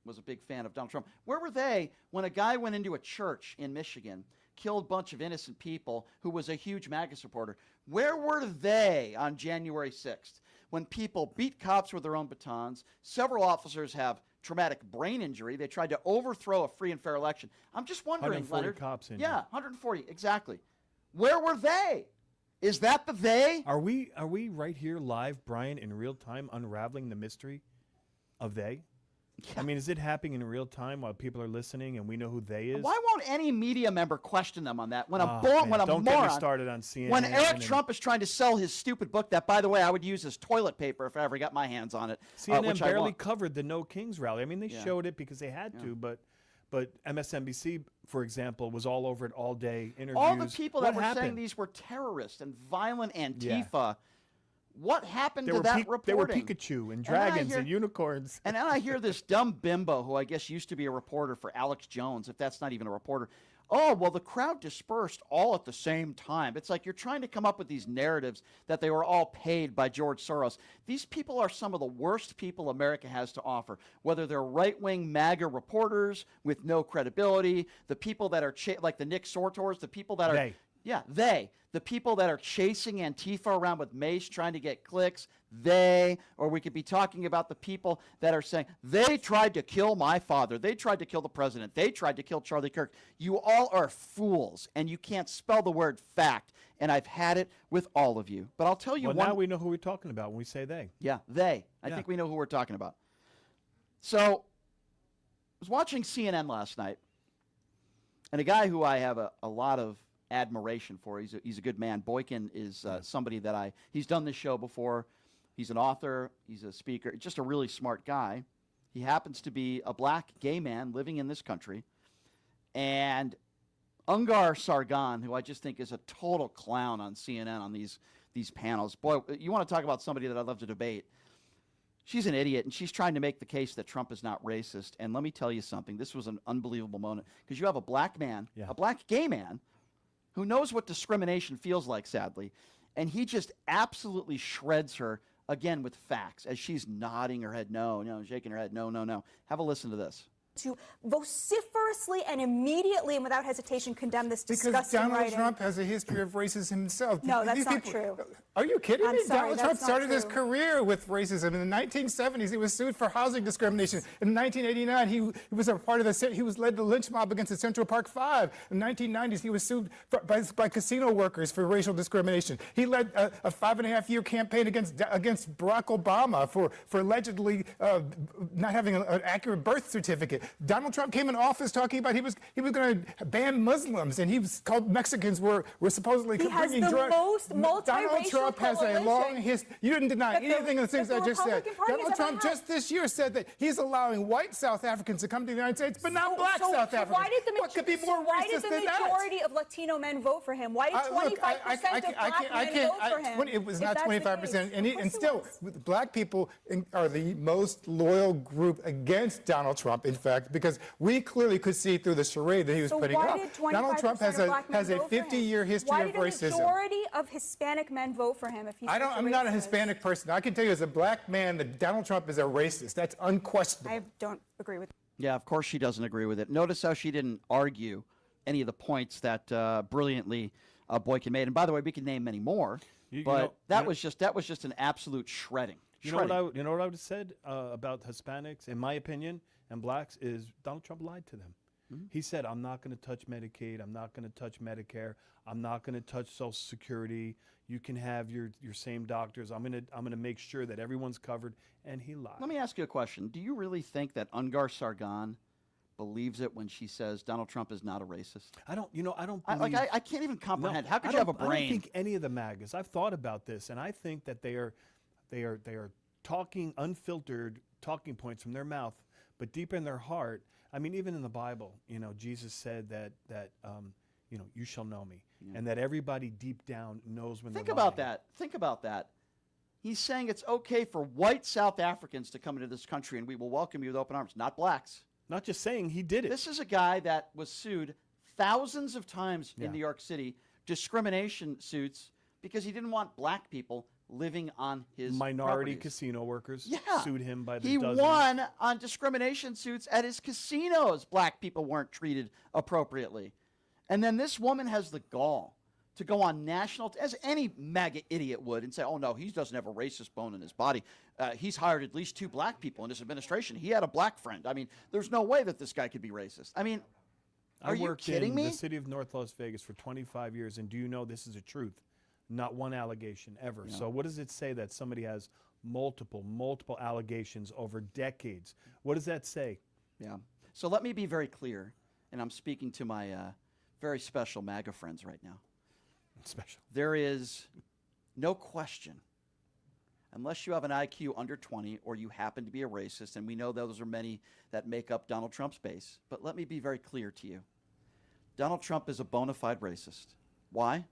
was a big fan of Donald Trump. Where were they when a guy went into a church in Michigan, killed a bunch of innocent people, who was a huge MAGA supporter? Where were they on January 6th when people beat cops with their own batons? Several officers have traumatic brain injury. They tried to overthrow a free and fair election. I'm just wondering, 140 Leonard. cops injured. Yeah, 140, exactly. Where were they? Is that the they? Are we right here live, Brian, in real time, unraveling the mystery of they? I mean, is it happening in real time while people are listening and we know who they is? Why won't any media member question them on that? When a Man, when a don't moron, get me started on CNN. when Eric and- Trump is trying to sell his stupid book, that, by the way, I would use as toilet paper if I ever got my hands on it. CNN which I barely won't. covered the No Kings rally. I mean, they Yeah. showed it because they had to, but MSNBC, for example, was all over it all day. Interviews. All the people that What were saying happened? these were terrorists and violent Antifa. What happened They to were that They were reporting? Pikachu and then I dragons hear- and unicorns. And then I hear this dumb bimbo who I guess used to be a reporter for Alex Jones, if that's not even a reporter. Oh, well, the crowd dispersed all at the same time. It's like you're trying to come up with these narratives that they were all paid by George Soros. These people are some of the worst people America has to offer, whether they're right-wing MAGA reporters with no credibility, the people that are like the Nick Sortors, the people that are... They. Yeah, the people that are chasing Antifa around with mace trying to get clicks, or we could be talking about the people that are saying, they tried to kill my father, they tried to kill the president, they tried to kill Charlie Kirk. You all are fools, and you can't spell the word fact, and I've had it with all of you. But I'll tell you Well, one... now we know who we're talking about when we say they. Yeah, they. I Yeah. think we know who we're talking about. So, I was watching CNN last night, and a guy who I have a lot of admiration for. He's a good man. Boykin is somebody that he's done this show before. He's an author. He's a speaker. Just a really smart guy. He happens to be a black gay man living in this country. And Ungar Sargon, who I just think is a total clown on CNN on these panels. Boy, you want to talk about somebody that I'd love to debate. She's an idiot, and she's trying to make the case that Trump is not racist. And let me tell you something. This was an unbelievable moment because you have a black man, a black gay man, who knows what discrimination feels like, sadly, and he just absolutely shreds her, again, with facts, as she's nodding her head, no, shaking her head, no. Have a listen to this. to vociferously and immediately and without hesitation condemn this disgusting Because Donald writing. Trump has a history of racism himself. No, that's These not people- true. Are you kidding I'm me? sorry, Donald that's Trump not started his true. career with racism. In the 1970s, he was sued for housing discrimination. In 1989, he was a part of he was led the lynch mob against the Central Park Five. In the 1990s, he was sued by casino workers for racial discrimination. He led a 5.5-year campaign against Barack Obama for allegedly not having an accurate birth certificate. Donald Trump came in office talking about he was going to ban Muslims, and he was called Mexicans were supposedly He has bringing the drugs. most Donald multiracial Trump has a coalition long history. You didn't deny that the- anything of the things that the I just said. Republican Party has Donald ever Trump had. just this year said that he's allowing white South Africans to come to the United States, but not black So South Africans. why did the What could be more why racist did the than that? majority of Latino men vote for him? Why did 25% of black men vote for him? It was if not that's the 25%, case? and, Of course it still, was. black people are the most loyal group against Donald Trump. In fact, because we clearly could see through the charade that he was So putting why up. did 25% Donald Trump has of black men a vote for him? 50-year history Why of did a racism. majority of Hispanic men vote for him if he's such a I'm not a racist? Hispanic person. I can tell you as a black man that Donald Trump is a racist. That's unquestionable. I don't agree with Yeah, of course she doesn't agree with it. Notice how she didn't argue any of the points that brilliantly Boykin made. And by the way, we can name many more. But that was just an absolute shredding. You know what I would have said about Hispanics, in my opinion, and blacks is Donald Trump lied to them. He said, I'm not going to touch Medicaid. I'm not going to touch Medicare. I'm not going to touch Social Security. You can have your same doctors. I'm going to make sure that everyone's covered. And he lied. Let me ask you a question. Do you really think that Ungar Sargon believes it when she says Donald Trump is not a racist? I don't believe, I can't even comprehend. No, How could I you have a don't- brain? I don't think any of the MAGAs. I've thought about this, and I think that they are talking unfiltered talking points from their mouth, but deep in their heart. I mean, even in the Bible, Jesus said that you shall know me, and that everybody deep down knows when. Think they're about lying. that. Think about that. He's saying it's okay for white South Africans to come into this country, and we will welcome you with open arms, not blacks. Not just saying he did it. This is a guy that was sued thousands of times in New York City, discrimination suits, because he didn't want black people living on his minority properties. casino workers Yeah. sued him by the He dozens. won on discrimination suits at his casinos. Black people weren't treated appropriately. And then this woman has the gall to go on national, as any MAGA idiot would, and say, oh, no, he doesn't have a racist bone in his body. He's hired at least 2 black people in his administration. He had a black friend. I mean, there's no way that this guy could be racist. I mean, are you kidding me? I worked in the city of North Las Vegas for 25 years, and do you know this is a truth? Not one allegation ever. So what does it say that somebody has multiple allegations over decades? What does that say? Yeah. So let me be very clear, and I'm speaking to my very special MAGA friends right now. Special. There is no question, unless you have an IQ under 20 or you happen to be a racist, and we know those are many that make up Donald Trump's base, but let me be very clear to you. Donald Trump is a bona fide racist. Why?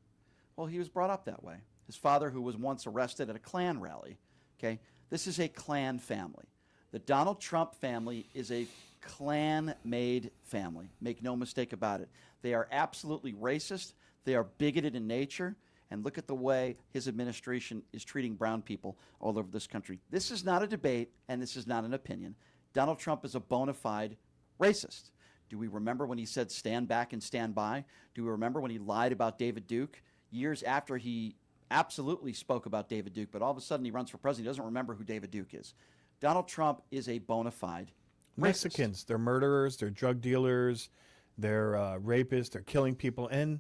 Well, he was brought up that way. His father, who was once arrested at a Klan rally, okay? This is a Klan family. The Donald Trump family is a Klan-made family. Make no mistake about it. They are absolutely racist. They are bigoted in nature. And look at the way his administration is treating brown people all over this country. This is not a debate, and this is not an opinion. Donald Trump is a bona fide racist. Do we remember when he said stand back and stand by? Do we remember when he lied about David Duke? Years after he absolutely spoke about David Duke, but all of a sudden he runs for president. He doesn't remember who David Duke is. Donald Trump is a bona fide Mexicans, they're murderers, they're drug dealers, they're rapists, they're killing people, and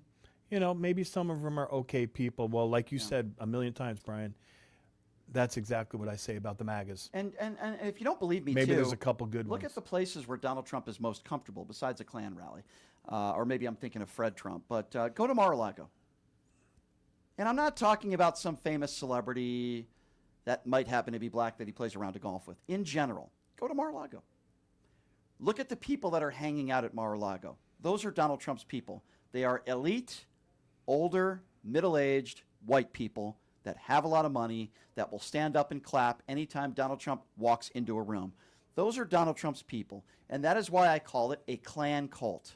maybe some of them are okay people. Well, like you said a million times, Brian, that's exactly what I say about the MAGAs. And if you don't believe me, maybe too, there's a couple good look ones. at the places where Donald Trump is most comfortable, besides a Klan rally, or maybe I'm thinking of Fred Trump. But go to Mar-a-Lago, and I'm not talking about some famous celebrity that might happen to be black that he plays around to golf with. In general, go to Mar-a-Lago. Look at the people that are hanging out at Mar-a-Lago. Those are Donald Trump's people. They are elite, older, middle-aged, white people that have a lot of money, that will stand up and clap anytime Donald Trump walks into a room. Those are Donald Trump's people, and that is why I call it a Klan cult.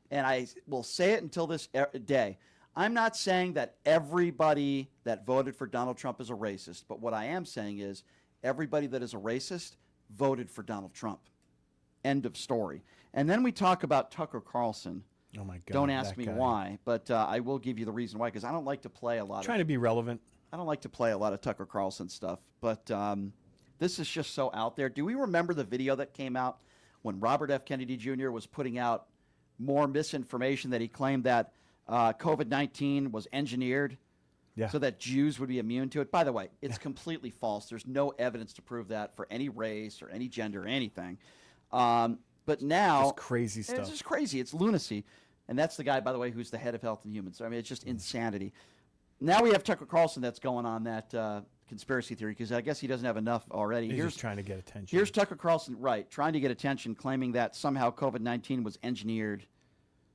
And I will say it until this day. I'm not saying that everybody that voted for Donald Trump is a racist, but what I am saying is everybody that is a racist voted for Donald Trump. End of story. And then we talk about Tucker Carlson. Oh my God! Don't ask that me guy. why, but I will give you the reason why, because I don't like to play a lot. Trying to be relevant. I don't like to play a lot of Tucker Carlson stuff, but this is just so out there. Do we remember the video that came out when Robert F. Kennedy Jr. was putting out more misinformation that he claimed that COVID-19 was engineered so that Jews would be immune to it? By the way, it's completely false. There's no evidence to prove that for any race or any gender or anything. But now, Just crazy stuff. It's just crazy. It's lunacy. And that's the guy, by the way, who's the head of Health and Human. So, I mean, it's just insanity. Now we have Tucker Carlson that's going on that conspiracy theory, because I guess he doesn't have enough already. He's just trying to get attention. Here's Tucker Carlson, right, trying to get attention, claiming that somehow COVID-19 was engineered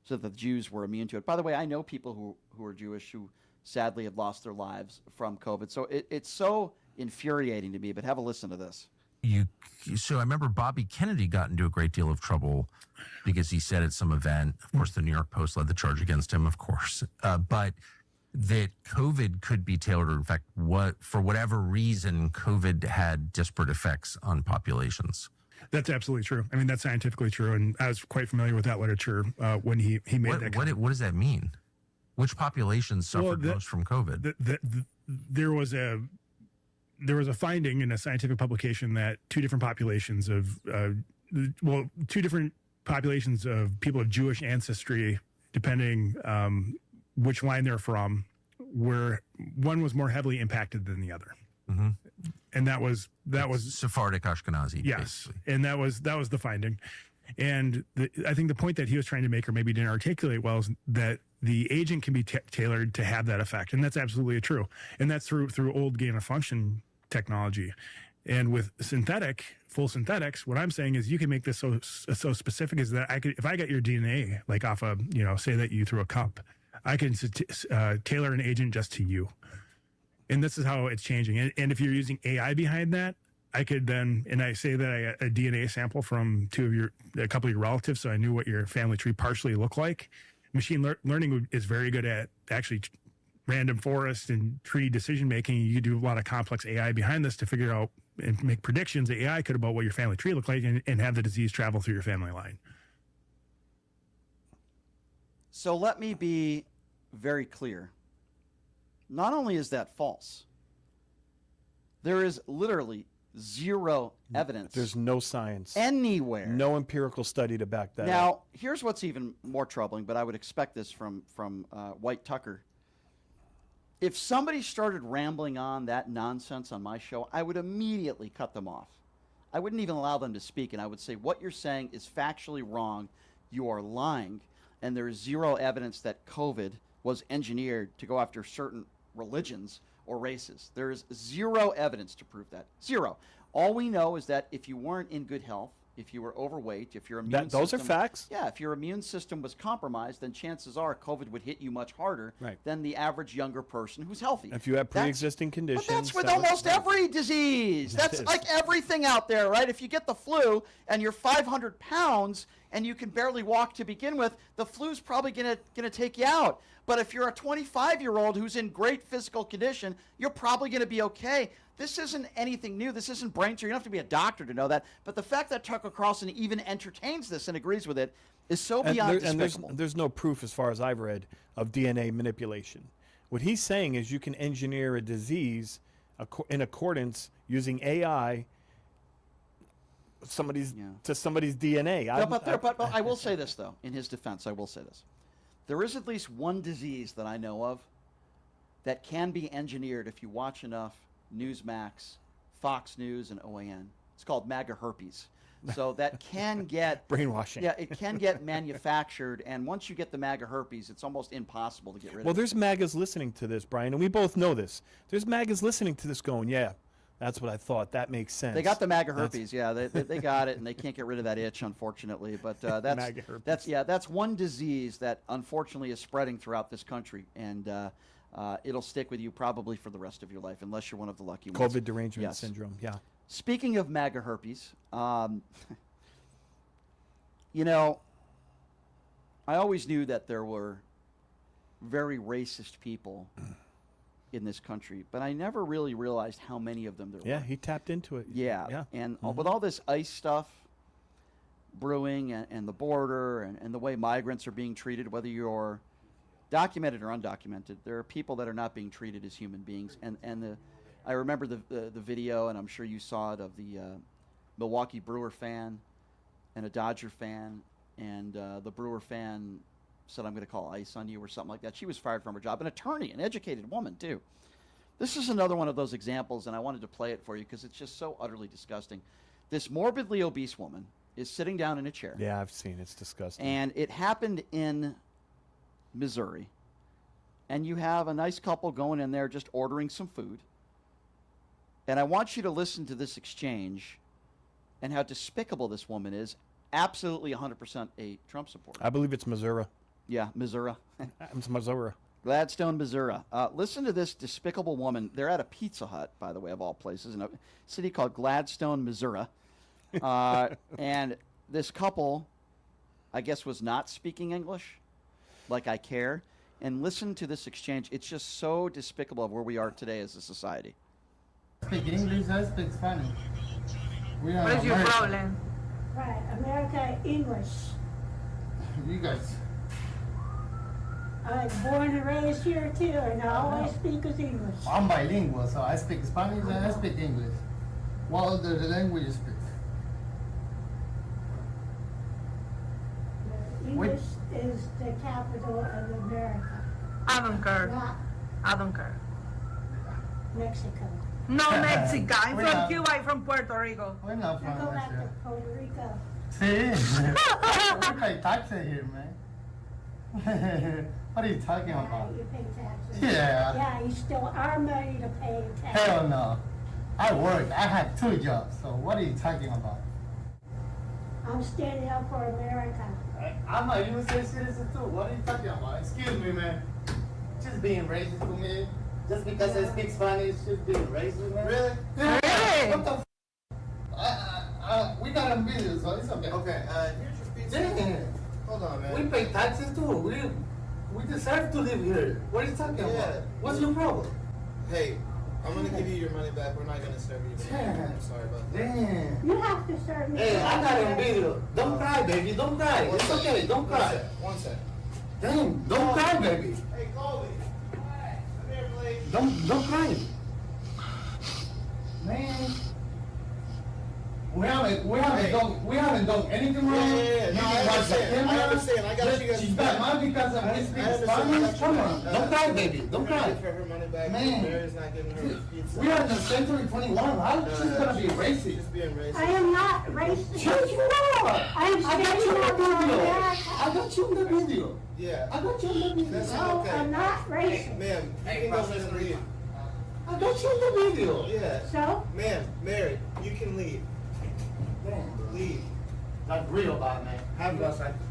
so that the Jews were immune to it. By the way, I know people who are Jewish who sadly have lost their lives from COVID. So it's so infuriating to me, but have a listen to this. So I remember Bobby Kennedy got into a great deal of trouble because he said at some event, of course, the New York Post led the charge against him, of course, but that COVID could be tailored. In fact, for whatever reason, COVID had disparate effects on populations. That's absolutely true. I mean, that's scientifically true. And I was quite familiar with that literature when he made that comment. What does that mean? Which populations suffered most from COVID? There was a finding in a scientific publication that two different populations of people of Jewish ancestry, depending which line they're from, one was more heavily impacted than the other. Mm-hmm. And that was Sephardic Ashkenazi. Yes, basically. and that was the finding. And I think the point that he was trying to make, or maybe didn't articulate well, is that the agent can be tailored to have that effect, and that's absolutely true. And that's through old gain of function technology. And with full synthetics, what I'm saying is you can make this so specific as that if I got your DNA, like off of, say that you threw a cup, I can tailor an agent just to you. And this is how it's changing. And if you're using AI behind that, I could then, and I say that I got a DNA sample from a couple of your relatives, so I knew what your family tree partially looked like. Machine learning is very good at actually random forest and tree decision making. You do a lot of complex AI behind this to figure out and make predictions that AI could about what your family tree looked like and have the disease travel through your family line. So let me be very clear. Not only is that false, there is literally zero evidence. There's no science anywhere. No empirical study to back that up. Now, here's what's even more troubling, but I would expect this from White Tucker. If somebody started rambling on that nonsense on my show, I would immediately cut them off. I wouldn't even allow them to speak, and I would say, what you're saying is factually wrong. You are lying, and there is zero evidence that COVID was engineered to go after certain religions or races. There is zero evidence to prove that. Zero. All we know is that if you weren't in good health, if you were overweight, if your immune system... Those are facts? Yeah, if your immune system was compromised, then chances are COVID would hit you much harder than the average younger person who's healthy. If you have pre-existing conditions... But that's with almost every disease. That's like everything out there, right? If you get the flu and you're 500 pounds and you can barely walk to begin with, the flu's probably gonna take you out. But if you're a 25-year-old who's in great physical condition, you're probably going to be okay. This isn't anything new. This isn't brain surgery. You don't have to be a doctor to know that. But the fact that Tucker Carlson even entertains this and agrees with it is so beyond despicable. And there's no proof, as far as I've read, of DNA manipulation. What he's saying is you can engineer a disease in accordance using AI to somebody's DNA. But I will say this, though. In his defense, I will say this. There is at least one disease that I know of that can be engineered if you watch enough Newsmax, Fox News, and OAN. It's called MAGA herpes. So that can get... brainwashing. Yeah, it can get manufactured, and once you get the MAGA herpes, it's almost impossible to get rid of. Well, there's MAGAs listening to this, Brian, and we both know this. There's MAGAs listening to this going, yeah, that's what I thought. That makes sense. They got the MAGA herpes, yeah. They got it, and they can't get rid of that itch, unfortunately. But that's one disease that unfortunately is spreading throughout this country, and it'll stick with you probably for the rest of your life, unless you're one of the lucky ones. COVID derangement syndrome, yeah. Speaking of MAGA herpes, I always knew that there were very racist people in this country, but I never really realized how many of them there were. Yeah, he tapped into it. Yeah. And with all this ICE stuff, brewing and the border and the way migrants are being treated, whether you're documented or undocumented. There are people that are not being treated as human beings. I remember the video, and I'm sure you saw it, of the Milwaukee Brewer fan and a Dodger fan, and the Brewer fan said, "I'm going to call ICE on you," or something like that. She was fired from her job. An attorney, an educated woman, too. This is another one of those examples, and I wanted to play it for you because it's just so utterly disgusting. This morbidly obese woman is sitting down in a chair. Yeah, I've seen it. It's disgusting. And it happened in Missouri. And you have a nice couple going in there just ordering some food. And I want you to listen to this exchange and how despicable this woman is. Absolutely 100% a Trump supporter. I believe it's Missouri. Yeah, Missouri. It's Missouri. Gladstone, Missouri. Listen to this despicable woman. They're at a Pizza Hut, by the way, of all places, in a city called Gladstone, Missouri. And this couple, I guess, was not speaking English, like I care. And listen to this exchange. It's just so despicable of where we are today as a society. Speak English, I speak Spanish. What is your problem? Right, America, English. You guys. I was born and raised here too, and I always speak is English. I'm bilingual, so I speak Spanish and I speak English. What other language you speak? English is the capital of America. I don't care. Not I don't care. Mexico. No Mexico. I'm We're from not- Cuba. I'm from Puerto Rico. We're not Now from go back Mexico. to Puerto Rico. See? We pay taxes here, man. What are you talking about? You pay taxes. Yeah. Yeah, you steal our money to pay taxes. Hell no. I work. I have 2 jobs. So what are you talking about? I'm standing up for America. I'm a USA citizen too. What are you talking about? Excuse me, man. Just being racist to me. Just because I speak Spanish, just being racist, man. Really? Yeah. What the we got a video, so it's okay. Okay, here's your pizza. Yeah. Hold on, man. We pay taxes too. We deserve to live here. What are you talking about? What's your problem? Hey, I'm gonna give you your money back. We're not gonna serve you. Damn. I'm sorry about that. Damn. You have to serve me. Hey, I got a video. Don't cry, baby. Don't cry. It's okay. Don't cry. One sec. Damn. Don't cry, baby. Hey, Colby. Come here, please. Don't cry. Man. We haven't done anything wrong. Yeah. No, I understand. I got you guys. She's got money because of his Spanish. Come on. Don't cry, baby. Don't cry. For her money back. Man. Mary's not getting her pizza. We are in the century 21. How is she gonna be racist? She's being racist. I am not racist. Yes, you are. I got you in the video. I got you in the video. Yeah. I got you in the video. That's No, okay. I'm not racist. Ma'am, you can go ahead and leave. I got you in the video. Yeah. So? Ma'am, Mary, you can leave. Leave. That's real bad, man.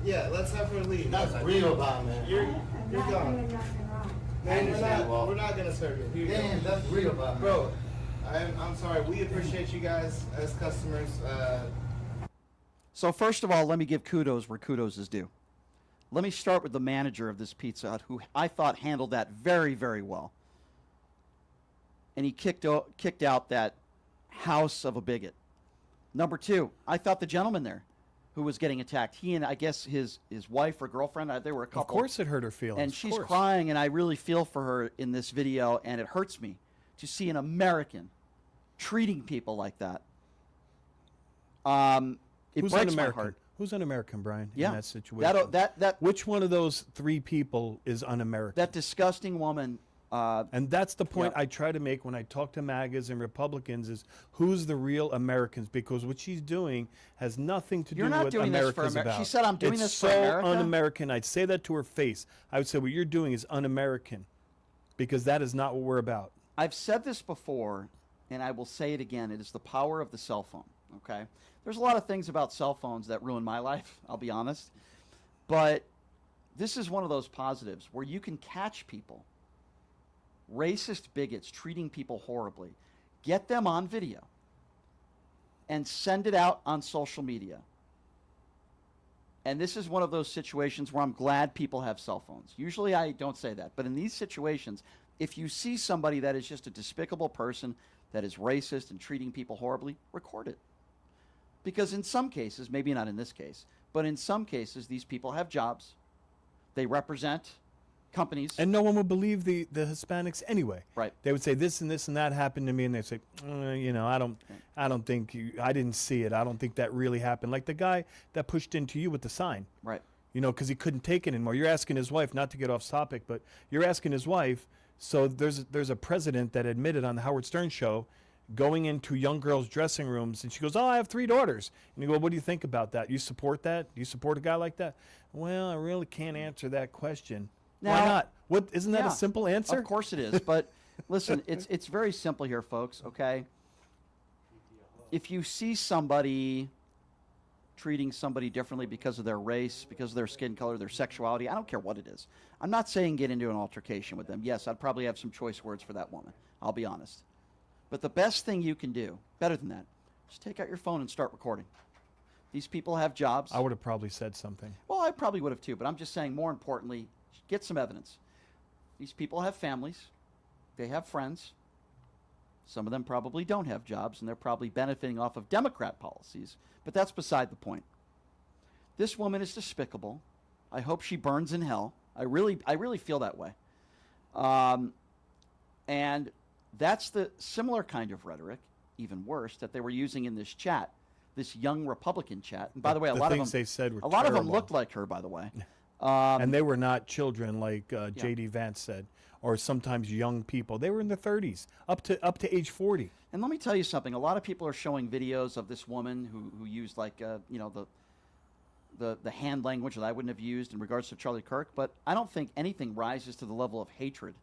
Yeah, let's have her leave. That's real bad, man. You're not gone. doing nothing wrong. Man, we're not gonna serve you. Here you Damn, go. that's real bad, man. Bro, I'm sorry. We appreciate you guys as customers. So first of all, let me give kudos where kudos is due. Let me start with the manager of this Pizza Hut, who I thought handled that very, very well. And he kicked out that house of a bigot. Number 2, I thought the gentleman there who was getting attacked, he and I guess his wife or girlfriend, they were a couple. Of course it hurt her feelings. And of she's course. crying, and I really feel for her in this video, and it hurts me to see an American treating people like that. It Who's breaks an my American? heart. Who's un-American, Brian, Yeah. in that situation? That Which one of those 3 people is un-American? That disgusting woman. And that's the point I try to make when I talk to MAGAs and Republicans is who's the real Americans? Because what she's doing has nothing to do You're not with doing this for America's America. about. She said, "I'm doing It's this for so America." un-American. I'd say that to her face. I would say what you're doing is un-American because that is not what we're about. I've said this before, and I will say it again. It is the power of the cell phone, okay? There's a lot of things about cell phones that ruin my life, I'll be honest. But this is one of those positives where you can catch people, racist bigots treating people horribly, get them on video, and send it out on social media. And this is one of those situations where I'm glad people have cell phones. Usually I don't say that. But in these situations, if you see somebody that is just a despicable person that is racist and treating people horribly, record it. Because in some cases, maybe not in this case, but in some cases, these people have jobs. They represent companies. And no one would believe the Hispanics anyway. Right. They would say this and this and that happened to me, and they say, I don't think I didn't see it. I don't think that really happened. Like the guy that pushed into you with the sign. Right. Because he couldn't take it anymore. You're asking his wife, not to get off topic, but you're asking his wife. So there's a president that admitted on the Howard Stern show going into young girls' dressing rooms, and she goes, I have 3 daughters. And you go, what do you think about that? You support that? Do you support a guy like that? Well, I really can't answer that question. Now, why not? What isn't that a simple answer? Of course it is. But listen, it's very simple here, folks. Okay. If you see somebody treating somebody differently because of their race, because of their skin color, their sexuality, I don't care what it is. I'm not saying get into an altercation with them. Yes, I'd probably have some choice words for that woman. I'll be honest. But the best thing you can do, better than that, just take out your phone and start recording. These people have jobs. I would have probably said something. Well, I probably would have too, but I'm just saying, more importantly, get some evidence. These people have families. They have friends. Some of them probably don't have jobs, and they're probably benefiting off of Democrat policies, but that's beside the point. This woman is despicable. I hope she burns in hell. I really feel that way. And that's the similar kind of rhetoric, even worse, that they were using in this chat, this young Republican chat. And by the way, a lot of them they said were a lot of them terrible. looked like her, by the way. And they were not children like J.D. Vance said, or sometimes young people. They were in their 30s, up to age 40. And let me tell you something. A lot of people are showing videos of this woman who used like the hand language that I wouldn't have used in regards to Charlie Kirk. But I don't think anything rises to the level of hatred,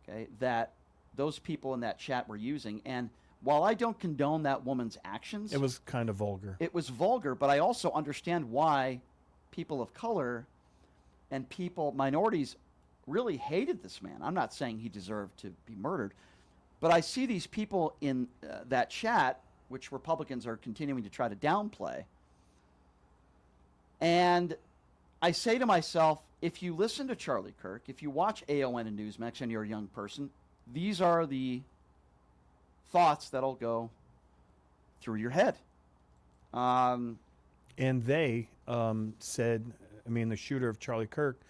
okay, that those people in that chat were using. And while I don't condone that woman's actions, It was kind of vulgar. it was vulgar, but I also understand why people of color and minorities really hated this man. I'm not saying he deserved to be murdered, but I see these people in that chat, which Republicans are continuing to try to downplay. And I say to myself, if you listen to Charlie Kirk, if you watch AON and Newsmax and you're a young person, these are the thoughts that'll go through your head. And they said, the shooter of Charlie Kirk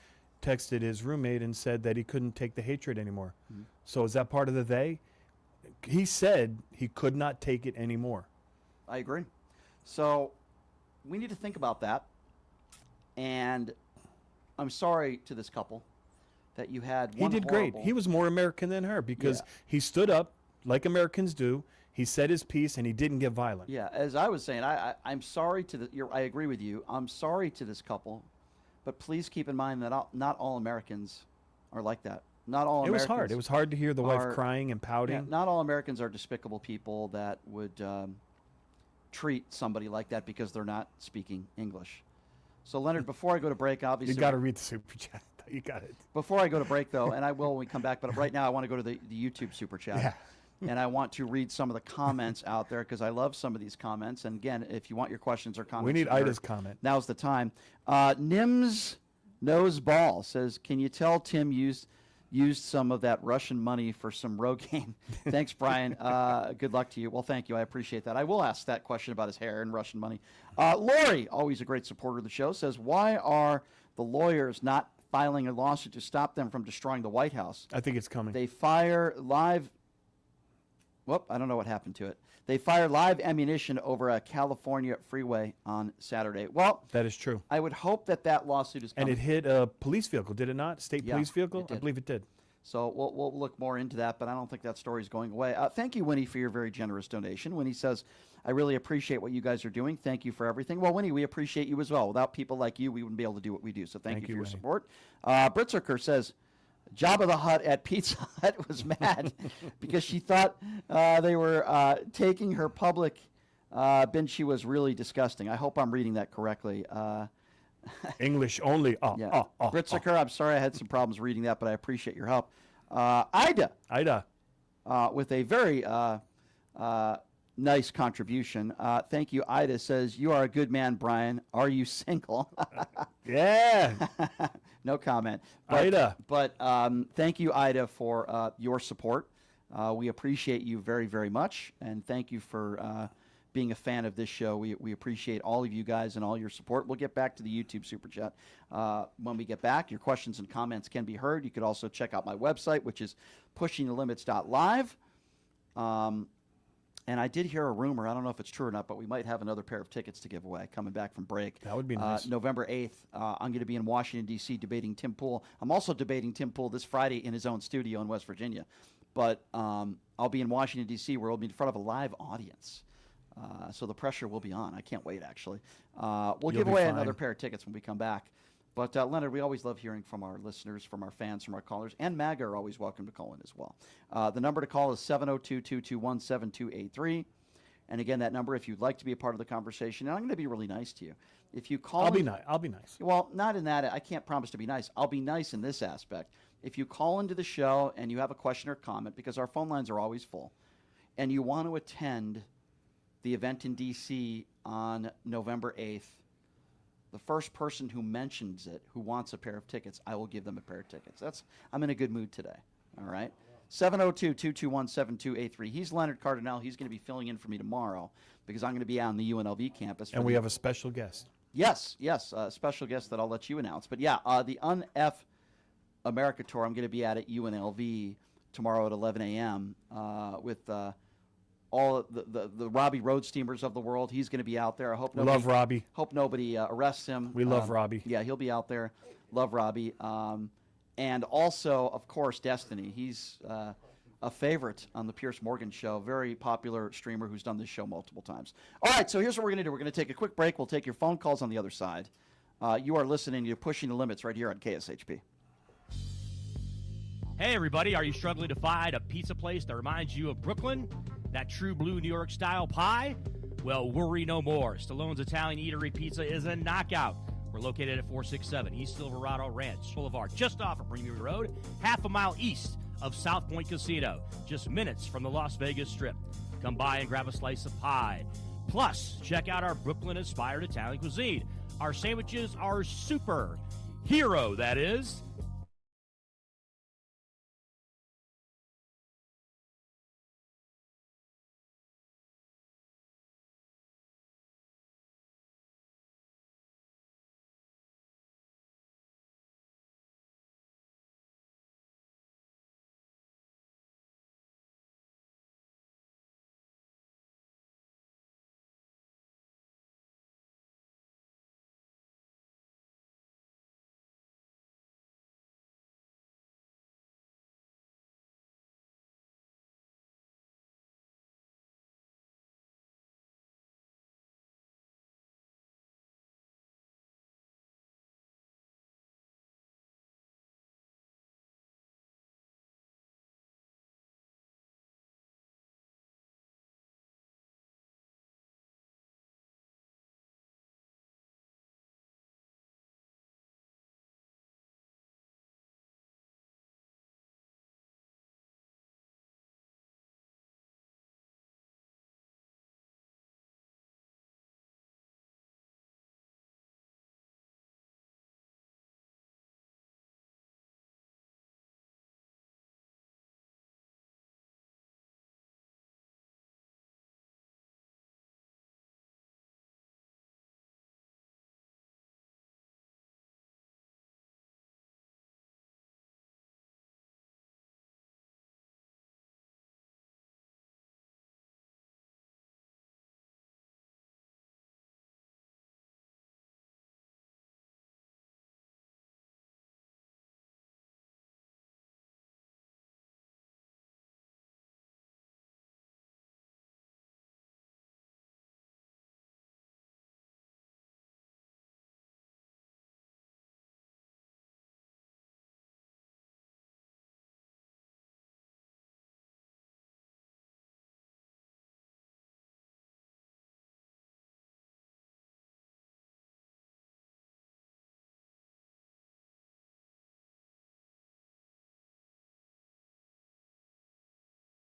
texted his roommate and said that he couldn't take the hatred anymore. Mhm. So is that part of the they? He said he could not take it anymore. I agree. So we need to think about that. And I'm sorry to this couple that you had one He did great. He was more American than her because he stood up like Americans do. He said his piece and he didn't get violent. Yeah, as I was saying, I'm sorry to I agree with you. I'm sorry to this couple, but please keep in mind that not all Americans are like that. Not all Americans. It was hard. It was hard to hear the wife crying and pouting. Yeah, not all Americans are despicable people that would treat somebody like that because they're not speaking English. So, Leonard, before I go to break, obviously... You got to read the super chat. You got it. Before I go to break, though, and I will when we come back, but right now I want to go to the YouTube super chat. Yeah. And I want to read some of the comments out there because I love some of these comments. And again, if you want your questions or comments... We need Ida's comment. Now's the time. Nims Nose Ball says, can you tell Tim used some of that Russian money for some Rogaine? Thanks, Brian. Good luck to you. Well, thank you. I appreciate that. I will ask that question about his hair and Russian money. Lori, always a great supporter of the show, says, why are the lawyers not filing a lawsuit to stop them from destroying the White House? I think it's coming. They fire live... Whoop, I don't know what happened to it. They fired live ammunition over a California freeway on Saturday. Well, that is true. I would hope that lawsuit is coming. And it hit a police vehicle, did it not? State police vehicle? I believe it did. So we'll look more into that, but I don't think that story is going away. Thank you, Winnie, for your very generous donation. Winnie says, I really appreciate what you guys are doing. Thank you for everything. Well, Winnie, we appreciate you as well. Without people like you, we wouldn't be able to do what we do. So thank you for your support. Britzerker says, Jabba the Hutt at Pizza Hut was mad because she thought they were taking her public bench. She was really disgusting. I hope I'm reading that correctly. English only. Britzerker, I'm sorry I had some problems reading that, but I appreciate your help. Ida. With a very nice contribution. Thank you, Ida. Says, you are a good man, Brian. Are you single? Yeah. No comment. Ida. But thank you, Ida, for your support. We appreciate you very, very much. And thank you for being a fan of this show. We appreciate all of you guys and all your support. We'll get back to the YouTube Super Chat when we get back. Your questions and comments can be heard. You could also check out my website, which is pushingthelimits.live. And I did hear a rumor. I don't know if it's true or not, but we might have another pair of tickets to give away coming back from break. That would be nice. November 8th, I'm going to be in Washington, D.C. debating Tim Pool. I'm also debating Tim Pool this Friday in his own studio in West Virginia. But I'll be in Washington, D.C., where we'll be in front of a live audience. So the pressure will be on. I can't wait, actually. We'll give away another pair of tickets when we come back. But, Leonard, we always love hearing from our listeners, from our fans, from our callers. And MAGA are always welcome to call in as well. The number to call is 702-221-7283. And, again, that number, if you'd like to be a part of the conversation, and I'm going to be really nice to you. If you call I'll be nice. Well, not in that. I can't promise to be nice. I'll be nice in this aspect. If you call into the show and you have a question or comment, because our phone lines are always full, and you want to attend the event in D.C. on November 8th, the first person who mentions it, who wants a pair of tickets, I will give them a pair of tickets. I'm in a good mood today. All right? 702-221-7283. He's Leonard Cardinale. He's going to be filling in for me tomorrow because I'm going to be out on the UNLV campus. And we have a special guest. Yes, a special guest that I'll let you announce. But, yeah, the UNF America Tour, I'm going to be at UNLV tomorrow at 11 a.m. With all the Robbie Road Steamers of the world. He's going to be out there. I hope nobody, love Robbie. Hope nobody arrests him. We love Robbie. Yeah, he'll be out there. Love Robbie. And also, of course, Destiny. He's a favorite on the Pierce Morgan Show. Very popular streamer who's done this show multiple times. All right, so here's what we're going to do. We're going to take a quick break. We'll take your phone calls on the other side. You are listening to Pushing the Limits right here on KSHP. Hey, everybody. Are you struggling to find a pizza place that reminds you of Brooklyn? That true blue New York style pie? Well, worry no more. Stallone's Italian Eatery Pizza is a knockout. We're located at 467 East Silverado Ranch Boulevard, just off of Premium Road, half a mile east of South Point Casino, just minutes from the Las Vegas Strip. Come by and grab a slice of pie. Plus, check out our Brooklyn-inspired Italian cuisine. Our sandwiches are super. Hero, that is.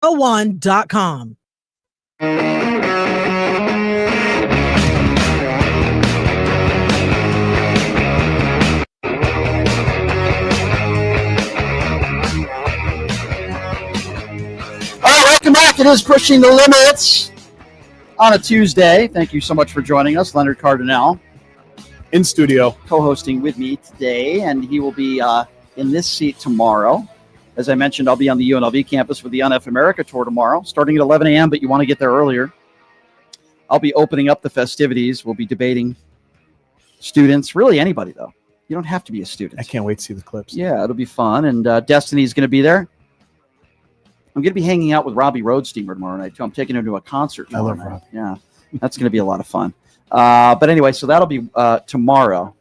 one.com. All right, welcome back. It is Pushing the Limits. on a Tuesday. Thank you so much for joining us. Leonard Cardinale in studio, co-hosting with me today, and he will be in this seat tomorrow. As I mentioned, I'll be on the UNLV campus for the UNF America Tour tomorrow, starting at 11 a.m., but you want to get there earlier. I'll be opening up the festivities. We'll be debating students, really anybody, though. You don't have to be a student. I can't wait to see the clips. Yeah, it'll be fun, and Destiny's going to be there. I'm going to be hanging out with Robbie Roadsteamer tomorrow night, too. I'm taking him to a concert tomorrow I love night. Robbie. Yeah, that's going to be a lot of fun. But anyway, so that'll be tomorrow.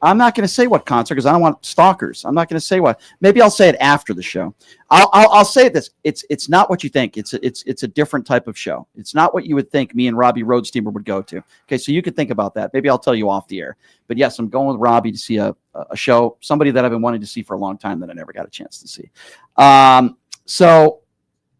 I'm not going to say what concert because I don't want stalkers. I'm not going to say what. Maybe I'll say it after the show. I'll say this. It's not what you think. It's a different type of show. It's not what you would think me and Robbie Roadsteamer would go to. Okay, so you could think about that. Maybe I'll tell you off the air. But yes, I'm going with Robbie to see a show, somebody that I've been wanting to see for a long time that I never got a chance to see. So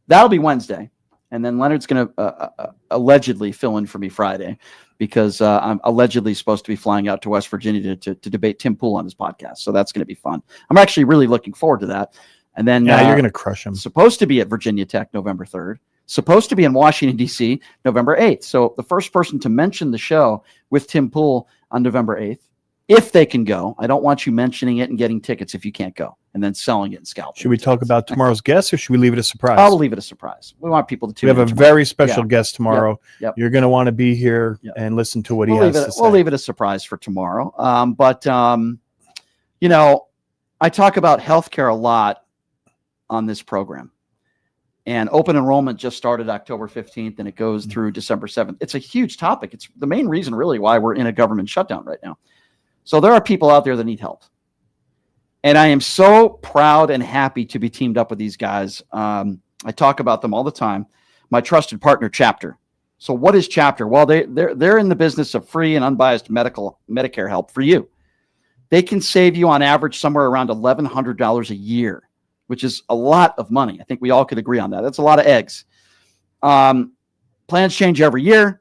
that'll be Wednesday. And then Leonard's going to allegedly fill in for me Friday because I'm allegedly supposed to be flying out to West Virginia to debate Tim Pool on his podcast. So that's going to be fun. I'm actually really looking forward to that. And then you're going to crush him. Supposed to be at Virginia Tech November 3rd. Supposed to be in Washington, D.C. November 8th. So the first person to mention the show with Tim Pool on November 8th, if they can go. I don't want you mentioning it and getting tickets if you can't go and then selling it and scalping. Should we talk about tomorrow's guest or should we leave it a surprise? I'll leave it a surprise. We want people to tune in. We have a tomorrow. very special guest tomorrow. Yep. You're going to want to be here and listen to what he has to say. We'll leave it a surprise for tomorrow. But you know, I talk about healthcare a lot on this program. And open enrollment just started October 15th and it goes through December 7th. It's a huge topic. It's the main reason really why we're in a government shutdown right now. So there are people out there that need help. And I am so proud and happy to be teamed up with these guys. I talk about them all the time. My trusted partner, Chapter. So what is Chapter? Well, they're in the business of free and unbiased Medicare help for you. They can save you on average somewhere around $1,100 a year, which is a lot of money. I think we all could agree on that. That's a lot of eggs. Plans change every year.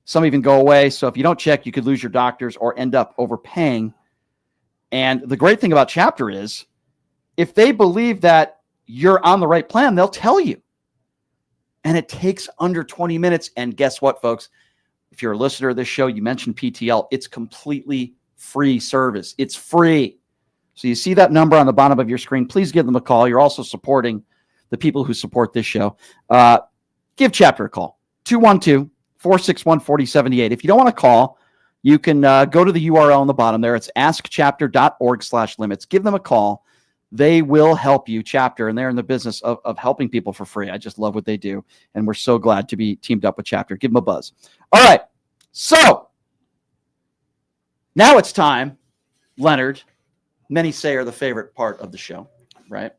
Some even go away. So if you don't check, you could lose your doctors or end up overpaying. And the great thing about Chapter is if they believe that you're on the right plan, they'll tell you. And it takes under 20 minutes. And guess what, folks? If you're a listener of this show, you mentioned PTL. It's completely free service. It's free. So you see that number on the bottom of your screen. Please give them a call. You're also supporting the people who support this show. Give Chapter a call. 212-461-4078. If you don't want to call, you can go to the URL on the bottom there. It's askchapter.org/limits. Give them a call. They will help you, Chapter, and they're in the business of helping people for free. I just love what they do, and we're so glad to be teamed up with Chapter. Give them a buzz. All right, so now it's time, Leonard. Many say are the favorite part of the show, right?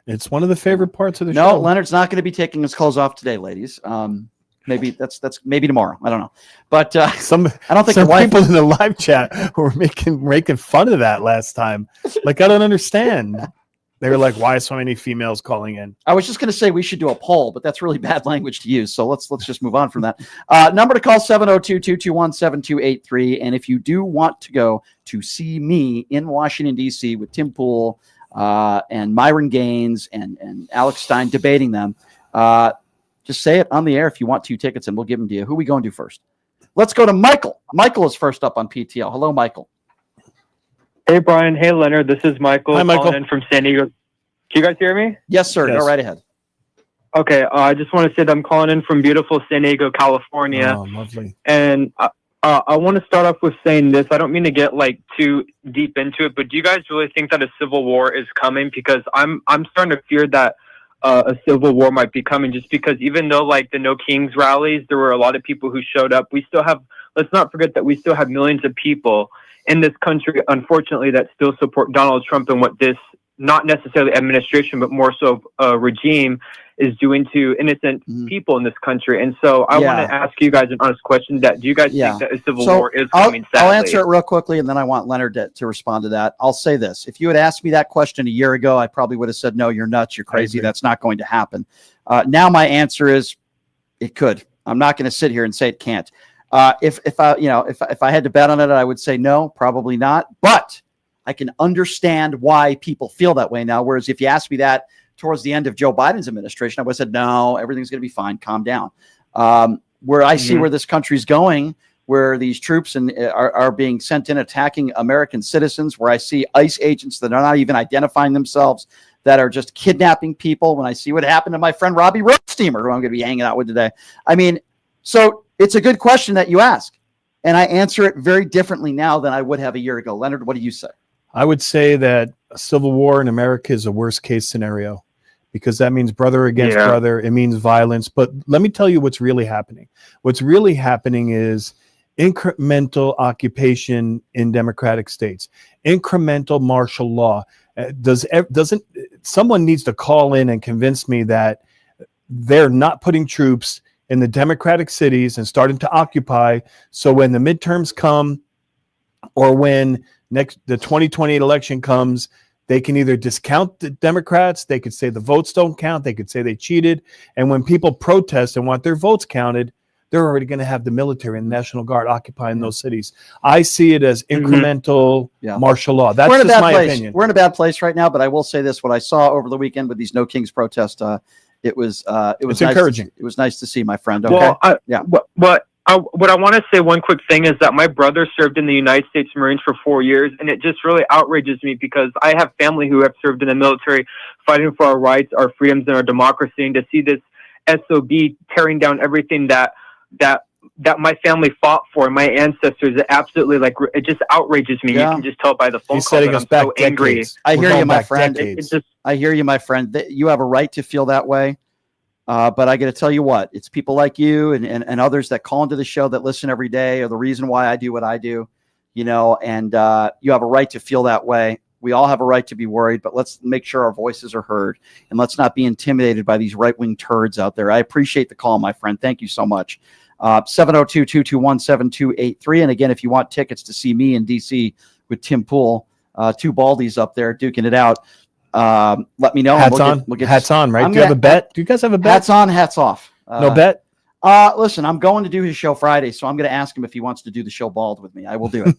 It's one of the favorite parts of the show. No, Leonard's not going to be taking his clothes off today, ladies. Maybe that's maybe tomorrow. I don't know, but I don't think some people in the live chat were making fun of that last time. Like I don't understand. They were like, "Why so many females calling in?" I was just going to say we should do a poll, but that's really bad language to use. So let's just move on from that. Number to call 702-221-7283. And if you do want to go to see me in Washington D.C. with Tim Pool and Myron Gaines and Alex Stein debating them. Just say it on the air if you want 2 tickets, and we'll give them to you. Who are we going to first? Let's go to Michael. Michael is first up on PTL. Hello, Michael. Hey, Brian. Hey, Leonard. This is Michael. Hi, Michael. Calling in from San Diego. Can you guys hear me? Yes, sir. Yes. Go right ahead. Okay. I just want to say that I'm calling in from beautiful San Diego, California. Oh, lovely. And I want to start off with saying this. I don't mean to get too deep into it, but do you guys really think that a civil war is coming? Because I'm starting to fear that a civil war might be coming, just because even though the No Kings rallies, there were a lot of people who showed up. We still have, let's not forget that we still have millions of people in this country, unfortunately, that still support Donald Trump and what this, not necessarily administration, but more so regime is doing to innocent people in this country. And so I want to ask you guys an honest question: that do you guys think that a civil war is coming? I'll answer it real quickly, and then I want Leonard to respond to that. I'll say this: if you had asked me that question a year ago, I probably would have said, "No, you're nuts. You're crazy. That's not going to happen." Now my answer is, it could. I'm not going to sit here and say it can't. If I had to bet on it, I would say no, probably not. But I can understand why people feel that way now. Whereas if you asked me that towards the end of Joe Biden's administration, I would have said, no, everything's going to be fine. Calm down. where I see where this country's going, where these troops are being sent in attacking American citizens, where I see ICE agents that are not even identifying themselves, that are just kidnapping people, when I see what happened to my friend Robbie Rothsteamer, who I'm going to be hanging out with today. I mean, so it's a good question that you ask, and I answer it very differently now than I would have a year ago. Leonard, what do you say? I would say that a civil war in America is a worst case scenario, because that means brother against brother. It means violence. But let me tell you what's really happening. What's really happening is incremental occupation in democratic states, incremental martial law. Doesn't someone needs to call in and convince me that they're not putting troops in the democratic cities and starting to occupy, so when the midterms come, or when the 2028 election comes, they can either discount the Democrats, they could say the votes don't count, they could say they cheated, and when people protest and want their votes counted, they're already going to have the military and the National Guard occupying those cities. I see it as incremental martial law. That's just my opinion. We're in a bad place right now, but I will say this: what I saw over the weekend with these No Kings protests, it was nice encouraging. It was nice to see, my friend. Okay. Well, what I want to say, one quick thing, is that my brother served in the United States Marines for 4 years, and it just really outrages me, because I have family who have served in the military, fighting for our rights, our freedoms, and our democracy, and to see this SOB tearing down everything that my family fought for, and my ancestors, it just outrages me. You can just tell by the phone call that I'm so angry. I hear you, my friend. I hear you, my friend. You have a right to feel that way. But I got to tell you what, it's people like you and others that call into the show, that listen every day, are the reason why I do what I do, and you have a right to feel that way. We all have a right to be worried, but let's make sure our voices are heard, and let's not be intimidated by these right-wing turds out there. I appreciate the call, my friend. Thank you so much. 702-221-7283. And again, if you want tickets to see me in DC with Tim Pool, two baldies up there duking it out, let me know. Hats on, right? Do you have a bet? Do you guys have a bet? Hats on, hats off. No bet? Listen, I'm going to do his show Friday, so I'm going to ask him if he wants to do the show bald with me. I will do it.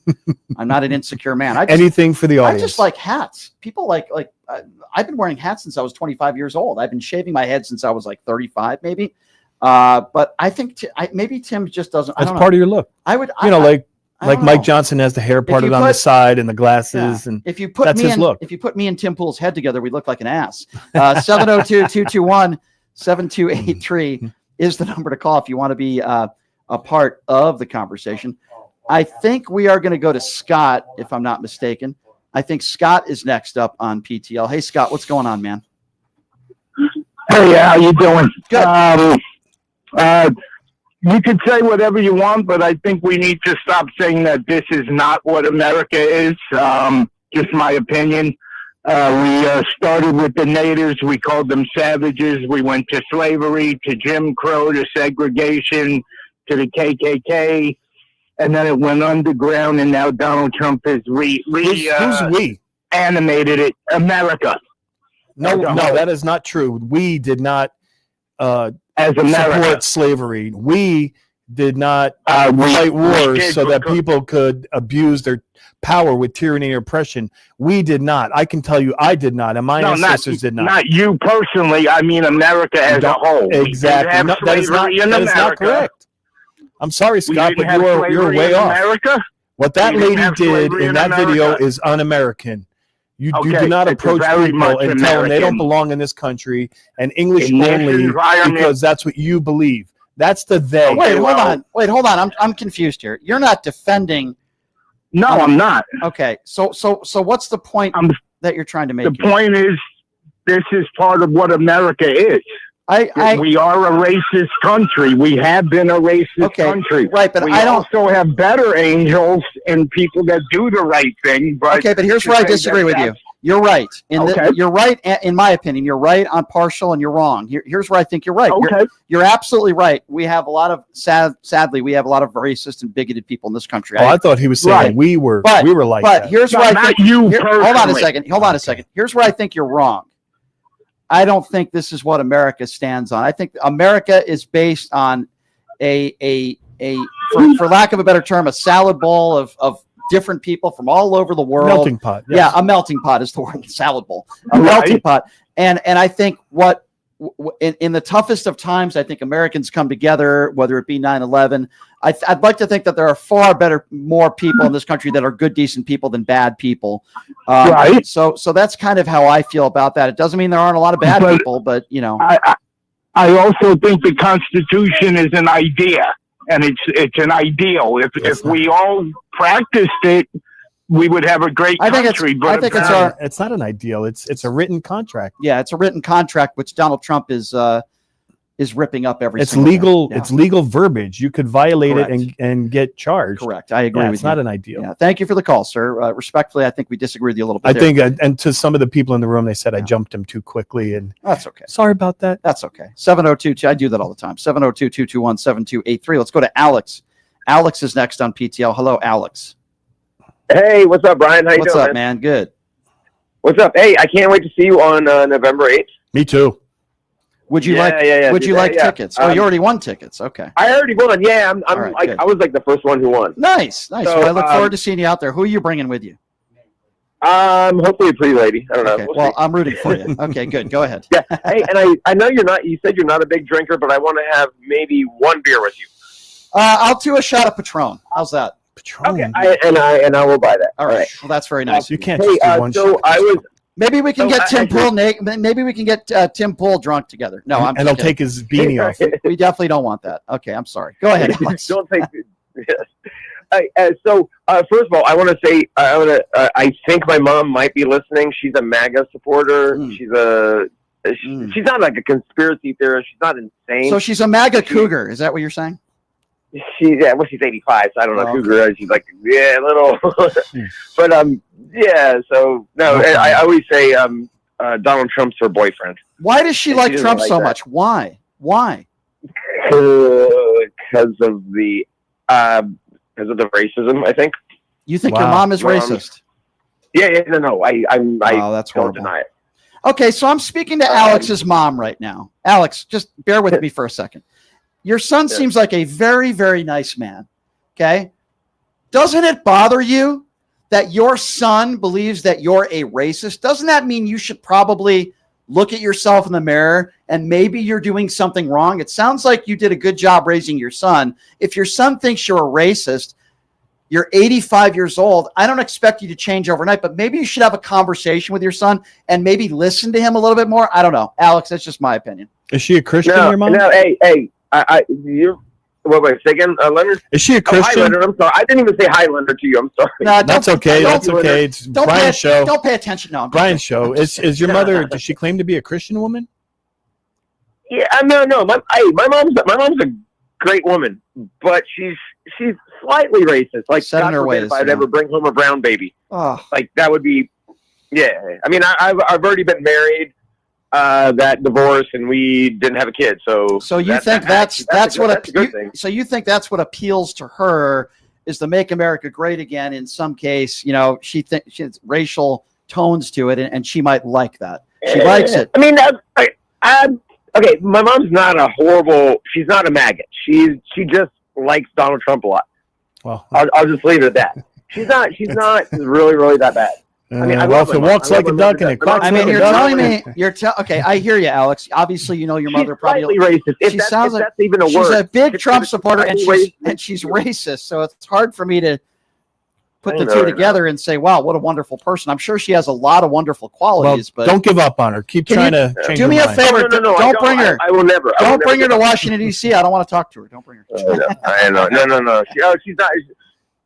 I'm not an insecure man. Anything for the audience. I just like hats. People like I've been wearing hats since I was 25 years old. I've been shaving my head since I was like 35, maybe. But I think maybe Tim just doesn't. That's part of your look. I would, like Mike Johnson has the hair parted on the side and the glasses, and if you put that's his look. If you put me and Tim Pool's head together, we'd look like an ass. 702-221-7283 is the number to call if you want to be a part of the conversation. I think we are going to go to Scott, if I'm not mistaken. I think Scott is next up on PTL. Hey, Scott, what's going on, man? Hey, how you doing? Good. You could say whatever you want, but I think we need to stop saying that this is not what America is. Just my opinion. We started with the natives. We called them savages. We went to slavery, to Jim Crow, to segregation, to the KKK. And then it went underground, and now Donald Trump has who's we? Animated it. America. No, that is not true. We did not as America support slavery. We did not fight wars so that people could abuse their power with tyranny and oppression. We did not. I can tell you, I did not, and my ancestors did not. Not you personally. I mean America as a whole. Exactly. No, that is not correct. I'm sorry, Scott, but you're way off. America? What that lady did in that video is un-American. You do not approach people and tell them they don't belong in this country and English only because that's what you believe. That's the they. Wait, hold on. I'm confused here. You're not defending. No, I'm not. Okay, so what's the point that you're trying to make? The point is, this is part of what America is. We are a racist country. We have been a racist country. Right, but we also have better angels and people that do the right thing. But but here's where I disagree with you. You're right. You're right. In my opinion, you're right on partial, and you're wrong. Here's where I think you're right. Okay. You're absolutely right. We have a lot of sadly, we have a lot of racist and bigoted people in this country. I thought he was saying we were like that. But here's where I think hold on a second. Here's where I think you're wrong. I don't think this is what America stands on. I think America is based on for lack of a better term, a salad bowl of different people from all over the world. Melting pot. Yes. Yeah, a melting pot is the word. Salad bowl. A melting pot. And I think what in the toughest of times, I think Americans come together, whether it be 9/11. I'd like to think that there are more people in this country that are good, decent people than bad people. Right. So that's kind of how I feel about that. It doesn't mean there aren't a lot of bad people, but I also think the Constitution is an idea, and it's an ideal. If we all practiced it, we would have a great country. It's not an ideal. It's a written contract. Yeah, it's a written contract which Donald Trump is ripping up every. It's single legal. day. Yeah. It's legal verbiage. You could violate Correct. it and get charged. Correct. I agree with you. It's not an ideal. Yeah. Thank you for the call, sir. Respectfully, I think we disagree with you a little bit. I there. think, and to some of the people in the room, they said I jumped him too quickly, and that's okay. Sorry about that. That's okay. 702. I do that all the time. 702-221-7283. Let's go to Alex. Alex is next on PTL. Hello, Alex. Hey, what's up, Brian? How you What's doing, up, man? Good. What's up? Hey, I can't wait to see you on November 8th. Me too. Would you Would you like tickets? Oh, you already won tickets. Okay. I already won. Yeah, I'm right, like good. I was like the first one who won. Nice. So, well, I look forward to seeing you out there. Who are you bringing with you? Hopefully a pretty lady. I don't know. Okay. Well, I'm rooting for you. Okay, good. Go ahead. Yeah. Hey, and I know you're not. You said you're not a big drinker, but I want to have maybe one beer with you. I'll do a shot of Patron. How's that? Patron. Okay. I will buy that. All right. Well, that's very nice. You can't Hey, just do one so shot. I was. Maybe we can So get Tim I- Pool Maybe we can get Tim Pool drunk together. No, I'm and he'll kidding. take his beanie off. We definitely don't want that. Okay, I'm sorry. Go ahead, Alex. Don't take. Yes. So first of all, I want to say I think my mom might be listening. She's a MAGA supporter. She's not like a conspiracy theorist. She's not insane. So she's a MAGA cougar. Is that what you're saying? She's 85, so I don't know Oh, who cougar is. She's like a little, but yeah. So no, I always say Donald Trump's her boyfriend. Why does she And like doesn't Trump so that. much? Why? Because of the racism, I think. You think your mom is racist? Yeah, no. I that's don't horrible. deny it. Okay, so I'm speaking to Alex's mom right now. Alex, just bear with me for a second. Your son seems like a very, very nice man. Okay. Doesn't it bother you that your son believes that you're a racist? Doesn't that mean you should probably look at yourself in the mirror and maybe you're doing something wrong? It sounds like you did a good job raising your son. If your son thinks you're a racist, you're 85 years old. I don't expect you to change overnight, but maybe you should have a conversation with your son and maybe listen to him a little bit more. I don't know. Alex, that's just my opinion. Is she a Christian, your mom? No, hey, you. Wait, say again, Leonard? Is she a Hi, Christian? Leonard. I'm sorry. I didn't even say hi, Leonard, to you. I'm sorry. No, That's okay. That's okay. It's Brian's show. Don't pay attention. No, I'm Brian's show. Is your mother? Does she claim to be a Christian woman? Yeah, no. My mom's a great woman, but she's slightly racist. Like, Set in God her forbid ways, if I'd yeah. ever bring home a brown baby. Oh. Like, that would be, yeah. I mean, I've already been married, that divorce, and we didn't have a kid. So you think that's a good thing. So you think that's what appeals to her is to make America great again. In some case, she thinks she has racial tones to it, and she might like that. She likes it. I mean, okay, my mom's not she's not a maggot. She just likes Donald Trump a lot. Well, I'll just leave it at that. She's not really that bad. I mean, well, if it walks like a duck and it quacks I mean, like a you're duck. telling me okay. I hear you, Alex. Obviously, your mother probably racist. She sounds like that's even a she's word. a big Trump supporter, and slightly she's racist. So it's hard for me to put the I know, two I know. together and say, "Wow, what a wonderful person." I'm sure she has a lot of wonderful Well, qualities, but don't give up on her. Keep Can trying you to change do her me a mind. favor. No, Don't bring her. I will never. Don't bring her to Washington D.C. I don't want to talk to her. Don't bring her. I know. No. She's not.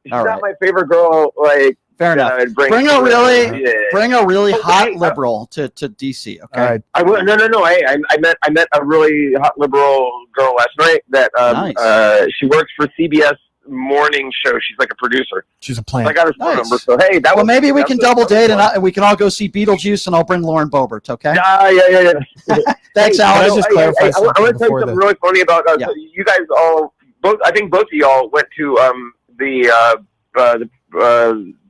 She's All not right. my favorite girl. Like, Fair that enough. I'd Bring a really, Yeah. bring a really Okay, hot liberal to DC. Okay. All right. I will. No. Hey, I met a really hot liberal girl last night. That Nice. she works for CBS morning show. She's like a producer. She's a So I plant. got her phone Nice. number. So hey, that Well, was maybe we that can was- double that was date fun. and we can all go see Beetlejuice, and I'll bring Lauren Boebert. Okay. Yeah. Thanks, Hey, Alex. I just clarify I something want to tell you before something the- really funny about Yeah. you guys all. I think both of y'all went to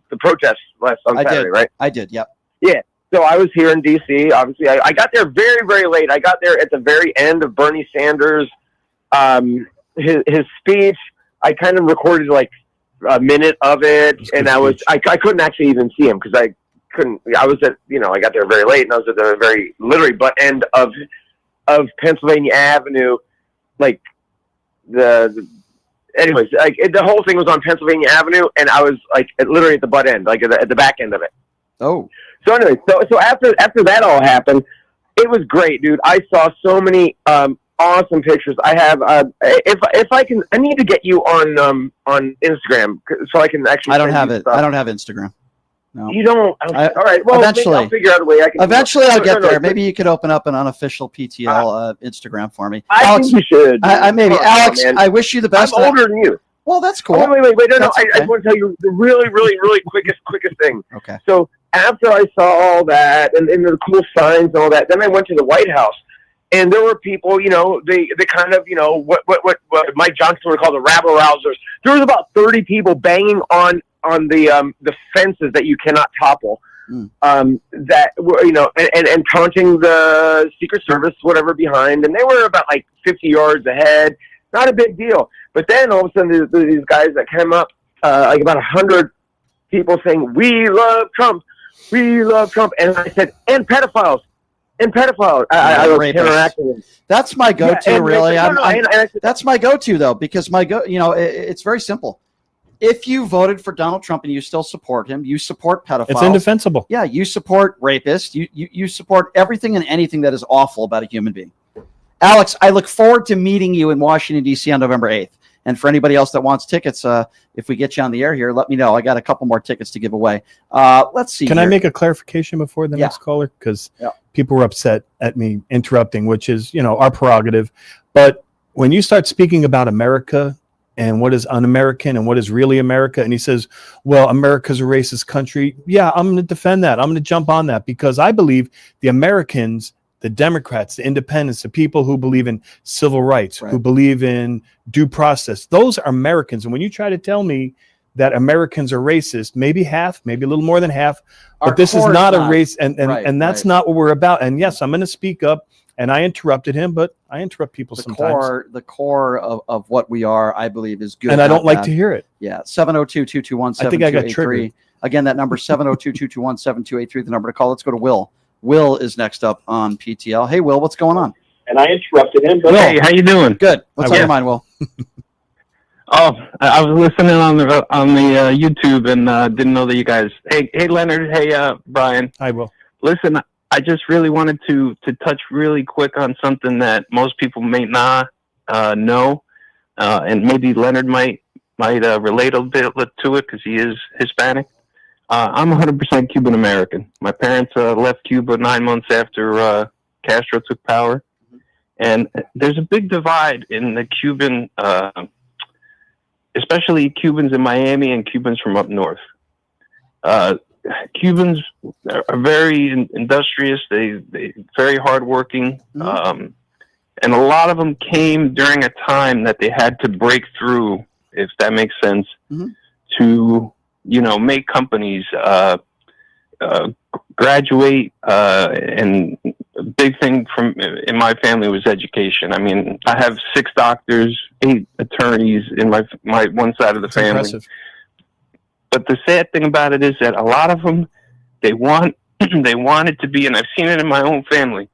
the protest on I Saturday, did. right? I did. Yep. Yeah. So I was here in D.C. Obviously, I got there very, very late. I got there at the very end of Bernie Sanders' his speech. I kind of recorded like a minute of it, and I couldn't actually even see him because I couldn't. I was at I got there very late, and I was at the very literally butt end of of Pennsylvania Avenue, like anyways, like the whole thing was on Pennsylvania Avenue, and I was like literally at the butt end, like at the back end of it. Oh. So anyway, so after that all happened, it was great, dude. I saw so many awesome pictures. I have if I can, I need to get you on Instagram so I can actually. I don't have it. Stuff. I don't have Instagram. No. You don't. All right. Well, eventually, I'll figure out a way. Eventually, I'll get there. Maybe you could open up an unofficial PTL Instagram for me. I Alex, think you should. Maybe Alex. Man. I wish you the best. I'm older than you. Well, that's cool. Oh, wait. No. Okay. I want to tell you the really quickest thing. Okay. So after I saw all that and the cool signs and all that, then I went to the White House, and there were people, they kind of, what Mike Johnson would call the rabble rousers. There was about 30 people banging on the fences that you cannot topple. That were, and taunting the Secret Service, whatever, behind, and they were about like 50 yards ahead. Not a big deal. But then all of a sudden, these guys that came up, like about 100 people saying, "We love Trump, we love Trump," and I said, "And pedophiles, and pedophiles." I was interacting with them. That's my go-to, Yeah, really. and that's my go-to, though, because it's very simple. If you voted for Donald Trump and you still support him, you support pedophiles. It's indefensible. Yeah, you support rapists. You support everything and anything that is awful about a human being. Alex, I look forward to meeting you in Washington, D.C. on November 8th. And for anybody else that wants tickets, if we get you on the air here, let me know. I got a couple more tickets to give away. Let's see. Can I make a clarification before the next caller? Because people were upset at me interrupting, which is, our prerogative. But when you start speaking about America and what is un-American and what is really America, and he says, well, America's a racist country. Yeah, I'm going to defend that. I'm going to jump on that because I believe the Americans, the Democrats, the independents, the people who believe in civil rights, who believe in due process, those are Americans. And when you try to tell me that Americans are racist, maybe half, maybe a little more than half, but this is not a race, and that's not what we're about. And yes, I'm going to speak up, and I interrupted him, but I interrupt people sometimes. The core of what we are, I believe, is good. And I don't like to hear it. Yeah, 702-221-7283. I think I got triggered. Again, that number 702-221-7283, the number to call. Let's go to Will. Will is next up on PTL. Hey, Will, what's going on? And I interrupted him. But Will. hey, how you doing? Good. What's on your mind, Will? I was listening on the YouTube and didn't know that you guys. Hey, Leonard. Hey, Brian. Hi, Will. Listen, I just really wanted to touch really quick on something that most people may not know, and maybe Leonard might relate a bit to it because he is Hispanic. I'm 100% Cuban American. My parents left Cuba 9 months after Castro took power, and there's a big divide in the Cuban, especially Cubans in Miami and Cubans from up north. Cubans are very industrious. They very hardworking, and a lot of them came during a time that they had to break through, if that makes sense, to make companies graduate. And a big thing in my family was education. I mean, I have 6 doctors, 8 attorneys in my one side of the family. Impressive. But the sad thing about it is that a lot of them, they wanted to be, and I've seen it in my own family,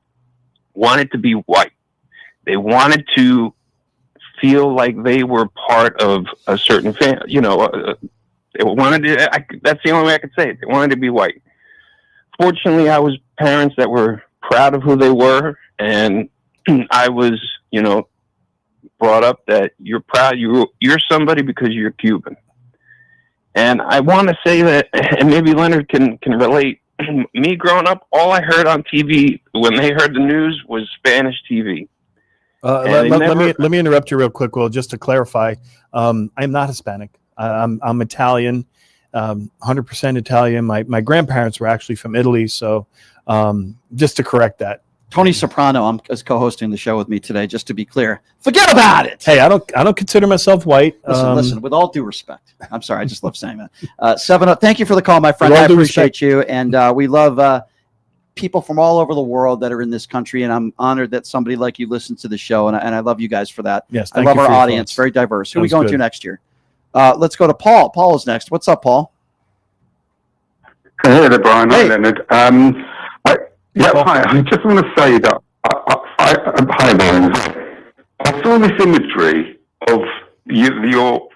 wanted to be white. They wanted to feel like they were part of a certain family, they wanted to, that's the only way I could say it. They wanted to be white. Fortunately, I was parents that were proud of who they were, and I was, brought up that you're proud, you're somebody because you're Cuban. And I want to say that, and maybe Leonard can relate, me growing up, all I heard on TV when they heard the news was Spanish TV. Let me interrupt you real quick, Will, just to clarify. I'm not Hispanic. I'm Italian, 100% Italian. My grandparents were actually from Italy, so just to correct that. Tony Soprano is co-hosting the show with me today. Just to be clear, forget about it. Hey, I don't consider myself white. Listen. With all due respect, I'm sorry. I just love saying that. Thank you for the call, my friend. I appreciate you, and we love people from all over the world that are in this country, and I'm honored that somebody like you listens to the show, and I love you guys for that. Yes, I love our audience. Very diverse. Who are we going to next year? Let's go to Paul. Paul is next. What's up, Paul? Hey there, Brian. Hi, Leonard. Hi. I just want to say that I Hi there. I saw this imagery of your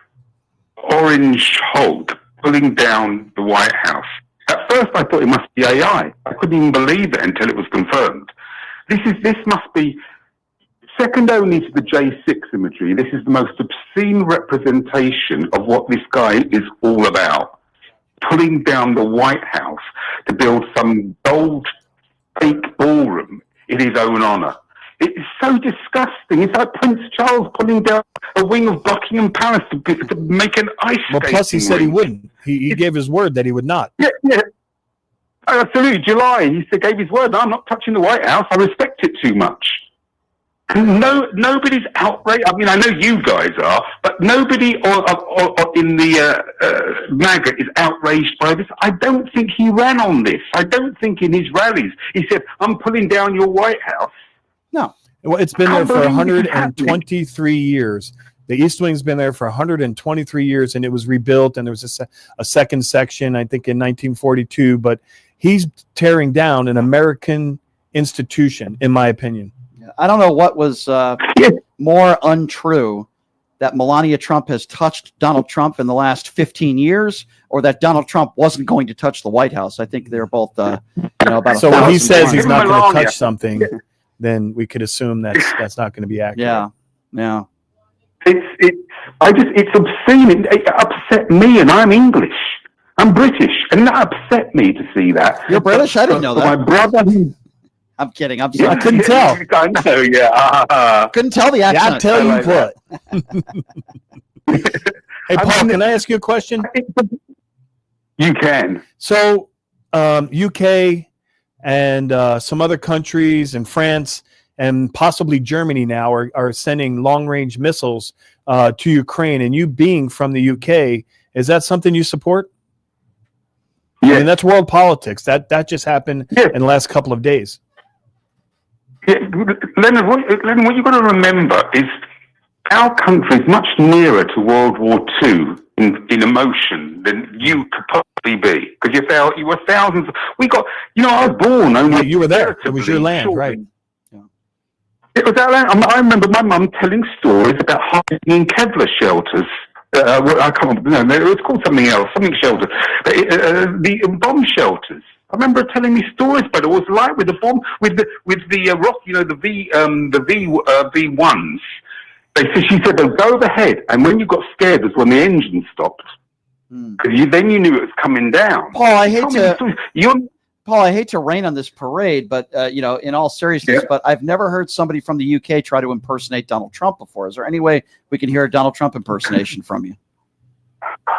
orange Hulk pulling down the White House. At first, I thought it must be AI. I couldn't even believe it until it was confirmed. This must be second only to the J6 imagery. This is the most obscene representation of what this guy is all about. Pulling down the White House to build some bold, fake ballroom in his own honor. It's so disgusting. It's like Prince Charles pulling down a wing of Buckingham Palace to make an ice skating Plus, he said he rink. wouldn't. He gave his word that he would not. Yeah. Absolutely. July, he gave his word. I'm not touching the White House. I respect it too much. And nobody's outraged. I mean, I know you guys are, but nobody in the MAGA is outraged by this. I don't think he ran on this. I don't think in his rallies he said, "I'm pulling down your White House." No. Well, it's been there for 123 years. The East Wing's been there for 123 years, and it was rebuilt, and there was a second section, I think, in 1942. But he's tearing down an American institution, in my opinion. I don't know what was more untrue, that Melania Trump has touched Donald Trump in the last 15 years, or that Donald Trump wasn't going to touch the White House. I think they're both, about. So when he says he's not going to touch something, then we could assume that's not going to be accurate. Yeah. It's obscene. It upset me, and I'm English. I'm British, and that upset me to see that. You're British? I didn't know that. My brother. I'm kidding. I'm Yeah, sorry. I couldn't tell. I know. Yeah. Couldn't tell the accent. Yeah, I tell you what. Hey, Paul, can I ask you a question? You can. So, UK and some other countries and France and possibly Germany now are sending long-range missiles to Ukraine. And you being from the UK, is that something you support? Yeah. I mean, that's world politics. That just happened in the last couple of days. Yeah, Leonard, what you've got to remember is our country is much nearer to World War II in emotion than you could possibly be. Because you were thousands. I was born only. You were there. It was your land, right? It was our land. I remember my mum telling stories about hiding in Kevlar shelters. I can't remember. No, it was called something else, something shelter. The bomb shelters. I remember her telling me stories about it. It was like with the bomb, with the rock, the V1s. She said they'll go overhead, and when you got scared was when the engine stopped. Then you knew it was coming down. Paul, I hate to rain on this parade, but in all seriousness, but I've never heard somebody from the UK try to impersonate Donald Trump before. Is there any way we can hear a Donald Trump impersonation from you?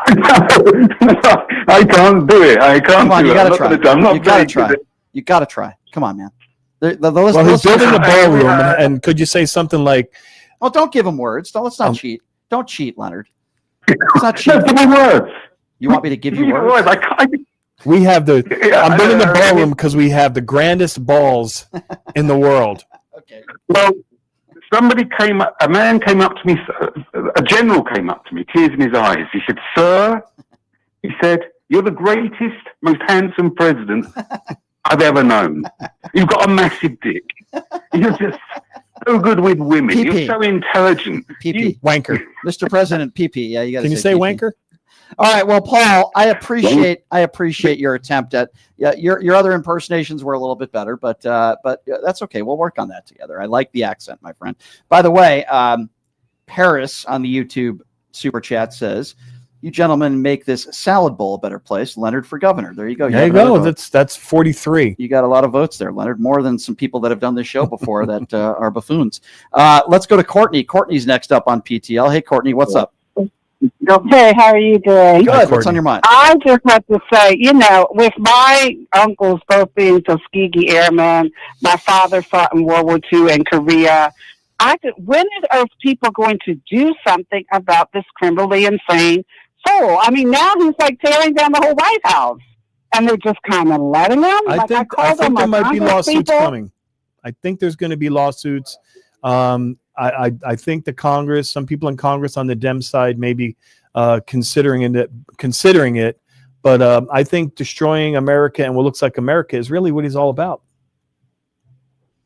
I can't do it. Come on, you got to try. You got to try. Come on, man. He's building a ballroom, and could you say something like, "Oh, don't give him words. Let's not cheat. Don't cheat, Leonard. It's not cheating. Give me words. You want me to give you words? We have I'm building a ballroom because we have the grandest balls in the world." Okay. Well, a man came up to me, a general came up to me, tears in his eyes. He said, "Sir," he said, "you're the greatest, most handsome president I've ever known. You've got a massive dick. You're just so good with women. You're so intelligent." Wanker. Mr. President, PP. Yeah, you got to Can you say wanker? All right. Well, Paul, I appreciate your attempt at your other impersonations were a little bit better, but that's okay. We'll work on that together. I like the accent, my friend. By the way, Paris on the YouTube super chat says, "You gentlemen make this salad bowl a better place. Leonard for governor." There you go. There you go. That's 43. You got a lot of votes there, Leonard. More than some people that have done this show before that are buffoons. Let's go to Courtney. Courtney's next up on PTL. Hey, Courtney, what's up? Okay, how are you doing? Good. What's on your mind? I just have to say, with my uncles both being Tuskegee Airmen, my father fought in World War II and Korea. When are people going to do something about this criminally insane fool? I mean, now he's like tearing down the whole White House, and they're just kind of letting him. I think there might be lawsuits coming. I think there's going to be lawsuits. I think the Congress, some people in Congress on the Dem side may be considering it, but I think destroying America and what looks like America is really what he's all about.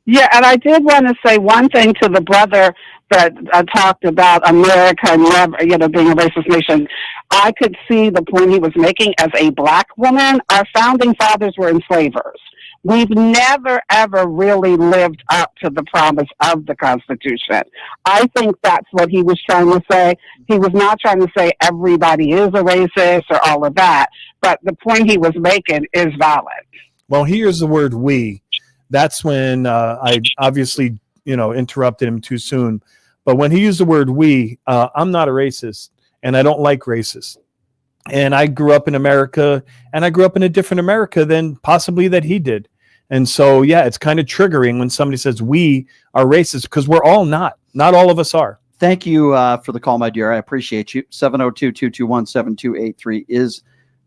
Yeah, and I did want to say one thing to the brother that talked about America never, being a racist nation. I could see the point he was making. As a black woman, our founding fathers were enslavers. We've never, ever really lived up to the promise of the Constitution. I think that's what he was trying to say. He was not trying to say everybody is a racist or all of that, but the point he was making is valid. Well, he hears the word "we." That's when I obviously, interrupted him too soon. But when he used the word "we," I'm not a racist, and I don't like racists. And I grew up in America, and I grew up in a different America than possibly that he did. And so, yeah, it's kind of triggering when somebody says we are racist, because we're all not. Not all of us are. Thank you for the call, my dear. I appreciate you. 702-221-7283 is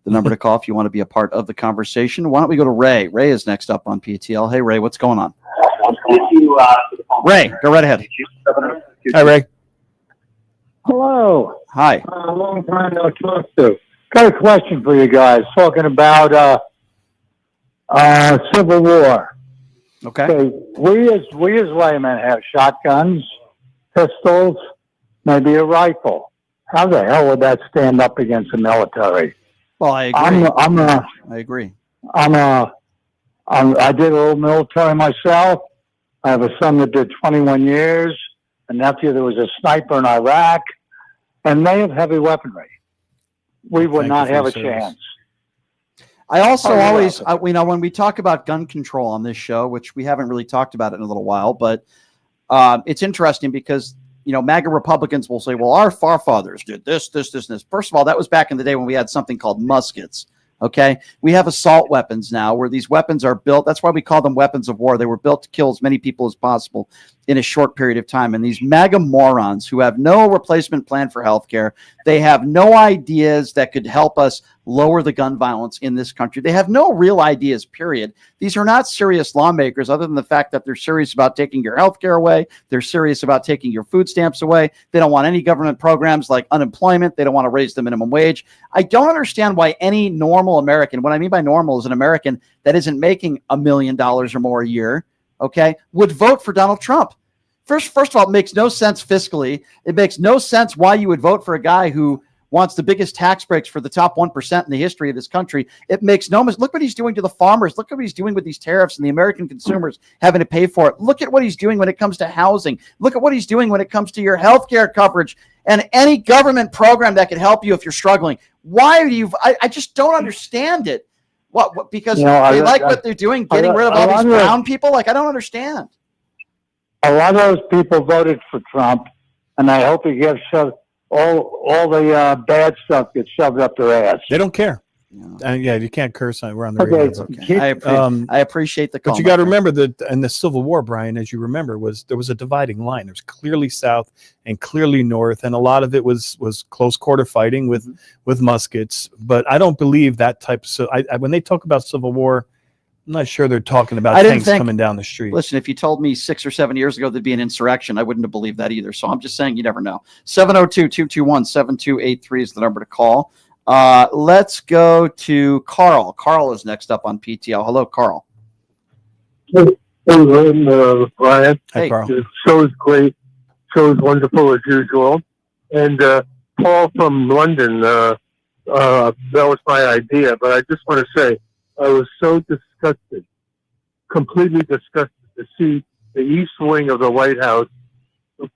the number to call if you want to be a part of the conversation. Why don't we go to Ray? Ray is next up on PTL. Hey, Ray, what's going on? Ray, go right ahead. Hi, Ray. Hello. Hi. Long time no talk to. Got a question for you guys. Talking about Civil War. Okay. We as laymen have shotguns, pistols, maybe a rifle. How the hell would that stand up against the military? Well, I agree. I agree. I did a little military myself. I have a son that did 21 years, a nephew that was a sniper in Iraq, and they have heavy weaponry. We would not have a chance. I also always, when we talk about gun control on this show, which we haven't really talked about it in a little while, but it's interesting because, MAGA Republicans will say, well, our forefathers did this, this, this, and this. First of all, that was back in the day when we had something called muskets. Okay. We have assault weapons now where these weapons are built. That's why we call them weapons of war. They were built to kill as many people as possible in a short period of time. And these MAGA morons who have no replacement plan for healthcare, they have no ideas that could help us lower the gun violence in this country. They have no real ideas, period. These are not serious lawmakers other than the fact that they're serious about taking your healthcare away. They're serious about taking your food stamps away. They don't want any government programs like unemployment. They don't want to raise the minimum wage. I don't understand why any normal American, what I mean by normal is an American that isn't making $1 million or more a year, okay, would vote for Donald Trump. First of all, it makes no sense fiscally. It makes no sense why you would vote for a guy who wants the biggest tax breaks for the top 1% in the history of this country. It makes no sense. Look what he's doing to the farmers. Look what he's doing with these tariffs and the American consumers having to pay for it. Look at what he's doing when it comes to housing. Look at what he's doing when it comes to your health care coverage and any government program that could help you if you're struggling. Why do you? I just don't understand it. What because they like what they're doing, getting rid of all these brown people? Like, I don't understand. A lot of those people voted for Trump, and I hope he gets all the bad stuff gets shoved up their ass. They don't care. Yeah, you can't curse on. We're on the radio. Okay. I appreciate the call. But you got to remember that in the Civil War, Brian, as you remember, there was a dividing line. There was clearly South and clearly North, and a lot of it was close quarter fighting with muskets. But I don't believe that type. So when they talk about Civil War, I'm not sure they're talking about tanks coming down the street. Listen, if you told me 6 or 7 years ago there'd be an insurrection, I wouldn't have believed that either. So I'm just saying you never know. 702-221-7283 is the number to call. Let's go to Carl. Carl is next up on PTL. Hello, Carl. Hey, Brian. Hey, Carl. The show is great. Show is wonderful as usual. And Paul from London, that was my idea. But I just want to say, I was so disgusted, completely disgusted to see the east wing of the White House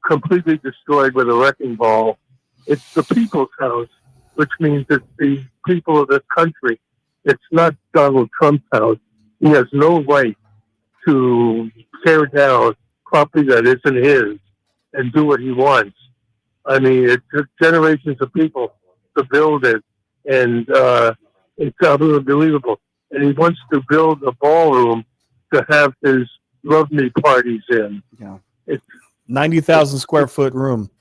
completely destroyed with a wrecking ball. It's the people's house, which means it's the people of this country. It's not Donald Trump's house. He has no right to tear down property that isn't his and do what he wants. I mean, it took generations of people to build it, and it's unbelievable. And he wants to build a ballroom to have his love me parties in. Yeah, it's 90,000 square foot room.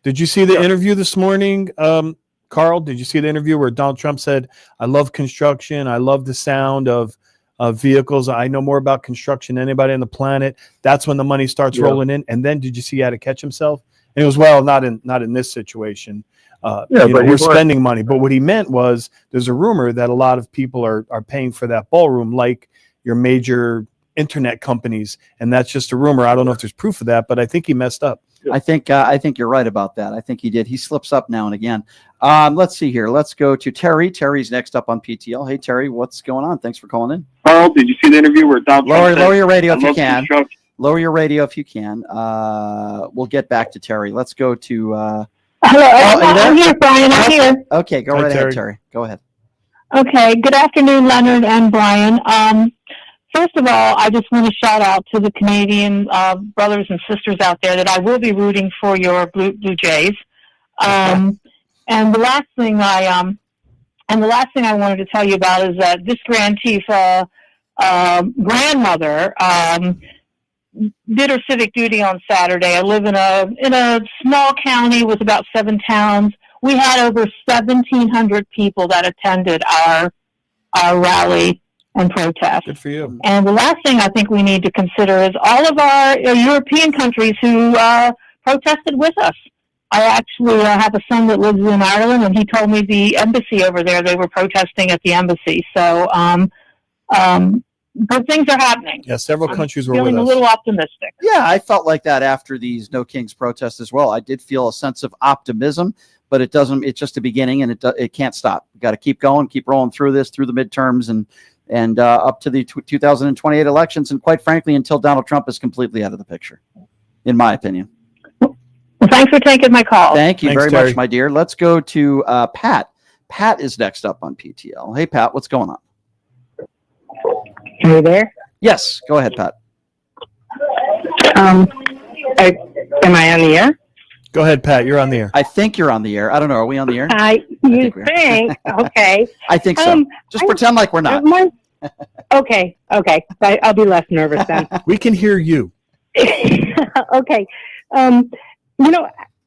Did you see the interview this morning, Carl? Did you see the interview where Donald Trump said, "I love construction. I love the sound of vehicles. I know more about construction than anybody on the planet." That's when the money starts rolling in. And then did you see how to catch himself? And it was, well, not in this situation. But we're spending money. But what he meant was there's a rumor that a lot of people are paying for that ballroom, like your major internet companies, and that's just a rumor. I don't know if there's proof of that, but I think he messed up. I think you're right about that. I think he did. He slips up now and again. Let's see here. Let's go to Terry. Terry's next up on PTL. Hey, Terry, what's going on? Thanks for calling in. Carl, did you see the interview where Donald Trump said, Lower your radio if you love can. construction? Lower your radio if you can. We'll get back to Terry. Let's go to. Hello, are you there? I'm here, Brian. I'm here. Okay, go Hi, right Terry. ahead, Terry. Go ahead. Okay. Good afternoon, Leonard and Brian. First of all, I just want to shout out to the Canadian brothers and sisters out there that I will be rooting for your Blue Jays. And the last thing I wanted to tell you about is that this Grand Tifa grandmother did her civic duty on Saturday. I live in a small county with about 7 towns. We had over 1,700 people that attended our rally and protest. Good for you. And the last thing I think we need to consider is all of our European countries who protested with us. I actually have a son that lives in Ireland, and he told me the embassy over there, they were protesting at the embassy. So, but things are happening. Yeah, several countries were Feeling with a us. little optimistic. Yeah, I felt like that after these No Kings protests as well. I did feel a sense of optimism, but it doesn't. It's just the beginning, and it can't stop. Got to keep going, keep rolling through this, through the midterms, and up to the 2028 elections, and quite frankly, until Donald Trump is completely out of the picture, in my opinion. Well, thanks for taking my call. Thank you Thanks, very Terry. much, my dear. Let's go to Pat. Pat is next up on PTL. Hey, Pat, what's going on? Are you there? Yes, go ahead, Pat. Am I on the air? Go ahead, Pat. You're on the air. I think you're on the air. I don't know. Are we on the air? You we are. think? Okay. I think so. Just pretend like we're not. Okay. I'll be less nervous then. We can hear you. Okay. All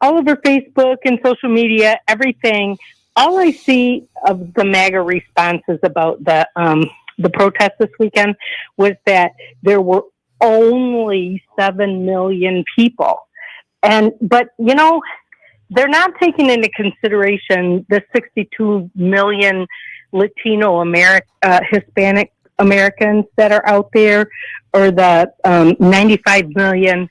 over Facebook and social media, everything, all I see of the MAGA responses about the protest this weekend was that there were only 7 million people. But they're not taking into consideration the 62 million Latino Hispanic Americans that are out there, or the 95 million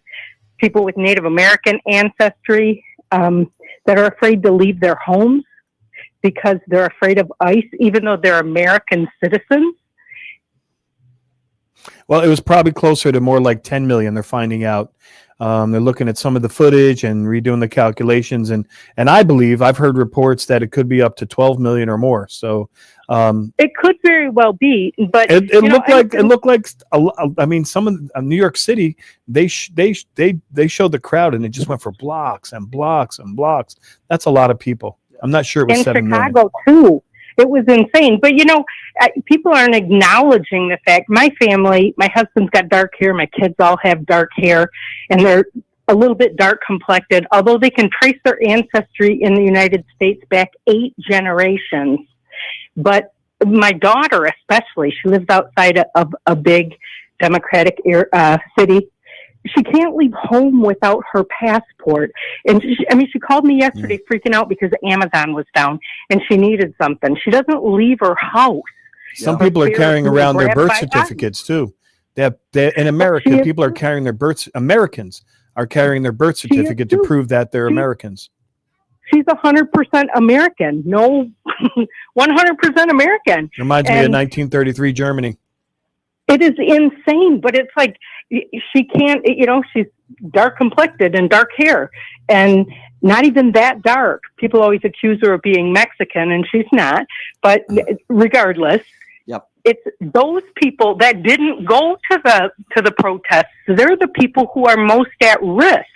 people with Native American ancestry that are afraid to leave their homes because they're afraid of ICE, even though they're American citizens. Well, it was probably closer to more like 10 million. They're finding out. They're looking at some of the footage and redoing the calculations, and I believe I've heard reports that it could be up to 12 million or more. So it could very well be, but it looked like I mean, some of New York City, they showed the crowd, and it just went for blocks and blocks and blocks. That's a lot of people. I'm not sure it was in 7 million. Chicago too. It was insane. But people aren't acknowledging the fact. My family, my husband's got dark hair. My kids all have dark hair, and they're a little bit dark complected, although they can trace their ancestry in the United States back 8 generations. But my daughter, especially, she lives outside of a big Democratic city. She can't leave home without her passport. And she called me yesterday freaking out because Amazon was down and she needed something. She doesn't leave her house. Some people are carrying around their birth certificates too. In America, people are carrying their Americans are carrying their birth certificate to prove that they're Americans. She's 100% American. No, 100% American. Reminds me of 1933 Germany. It is insane, but it's like she can't, she's dark complected and dark hair and not even that dark. People always accuse her of being Mexican, and she's not. But regardless, it's those people that didn't go to the protests. They're the people who are most at risk,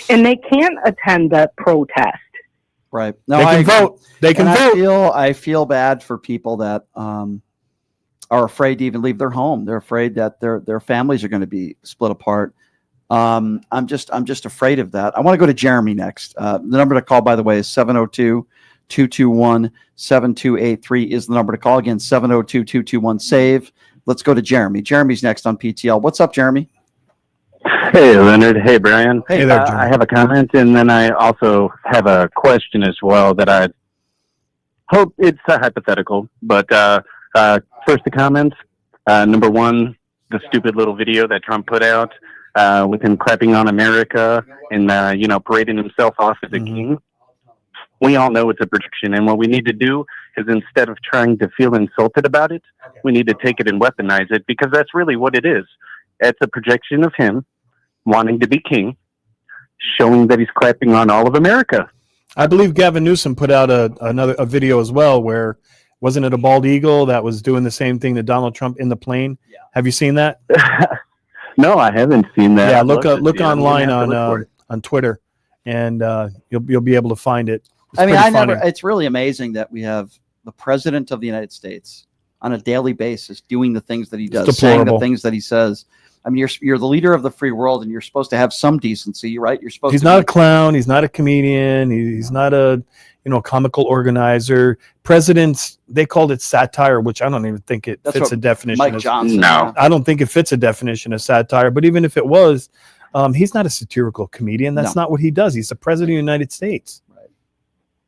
and they can't attend the protest. Right. No, they can vote. They can vote. I feel bad for people that are afraid to even leave their home. They're afraid that their families are going to be split apart. I'm just afraid of that. I want to go to Jeremy next. The number to call, by the way, is 702-221-7283 is the number to call. Again, 702-221-SAVE. Let's go to Jeremy. Jeremy's next on PTL. What's up, Jeremy? Hey, Leonard. Hey, Brian. Hey there, Jeremy. I have a comment, and then I also have a question as well that I hope it's hypothetical. But first, the comments. Number one, the stupid little video that Trump put out with him clapping on America and parading himself off as a king. We all know it's a projection, and what we need to do is, instead of trying to feel insulted about it, we need to take it and weaponize it, because that's really what it is. It's a projection of him wanting to be king, showing that he's clapping on all of America. I believe Gavin Newsom put out a video as well where, wasn't it a bald eagle that was doing the same thing to Donald Trump in the plane? Yeah. Have you seen that? No, I haven't seen that. Yeah, look online on Twitter, and you'll be able to find it. It's really amazing that we have the president of the United States on a daily basis doing the things that he does, saying the things that he says. I mean, you're the leader of the free world, and you're supposed to have some decency, right? You're supposed. He's not a clown. He's not a comedian. He's not a comical organizer. Presidents, they called it satire, which I don't even think it fits a definition. Mike Johnson. No, I don't think it fits a definition of satire. But even if it was, he's not a satirical comedian. That's not what he does. He's the president of the United States.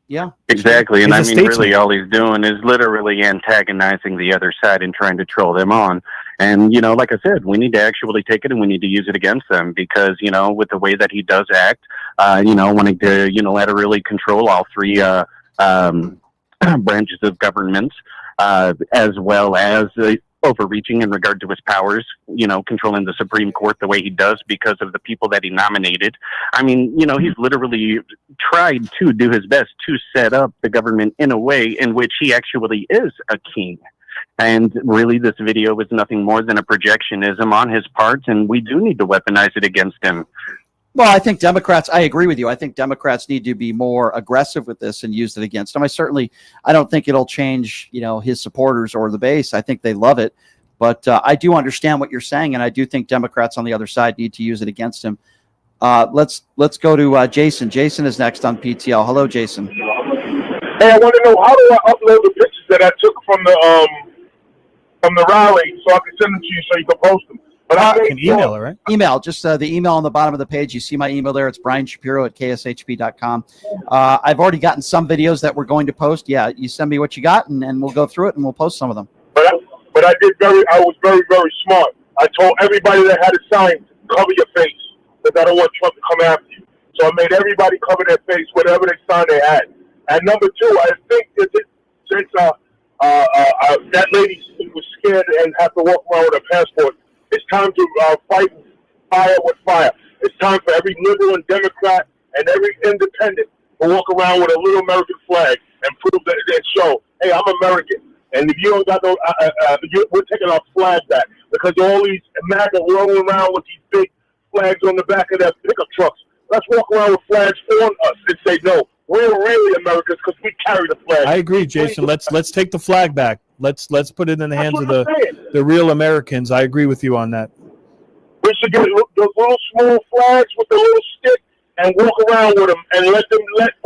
Yeah, exactly. And He's I a mean, statesman. really all he's doing is literally antagonizing the other side and trying to troll them on. And, like I said, we need to actually take it and we need to use it against them, because, with the way that he does act, wanting to unilaterally control all three branches of government, as well as overreaching in regard to his powers, controlling the Supreme Court the way he does because of the people that he nominated. I mean, he's literally tried to do his best to set up the government in a way in which he actually is a king. And really, this video is nothing more than a projectionism on his part, and we do need to weaponize it against him. Well, I think I agree with you. I think Democrats need to be more aggressive with this and use it against him. I don't think it'll change, his supporters or the base. I think they love it. But I do understand what you're saying, and I do think Democrats on the other side need to use it against him. Let's go to Jason. Jason is next on PTL. Hello, Jason. Hey, I want to know, how do I upload the pictures that I took from the rally so I can send them to you so you can post them? But I can email it, right? Email, just the email on the bottom of the page. You see my email there. It's brianshapiro@kshp.com. I've already gotten some videos that we're going to post. Yeah, you send me what you got, and we'll go through it, and we'll post some of them. But I was very, very smart. I told everybody that had a sign, cover your face, because I don't want Trump to come after you. So I made everybody cover their face, whatever they sign they had. And number two, I think since that lady was scared and had to walk around with her passport, it's time to fight fire with fire. It's time for every liberal and Democrat and every independent to walk around with a little American flag and prove that and show, hey, I'm American. And if you don't got no, we're taking our flag back, because all these MAGA rolling around with these big flags on the back of their pickup trucks. Let's walk around with flags on us and say, no, we're really Americans because we carry the flag. I agree, Jason. Let's take the flag back. Let's put it in the hands of the real Americans. I agree with you on that. We should get those little small flags with the little stick and walk around with them and let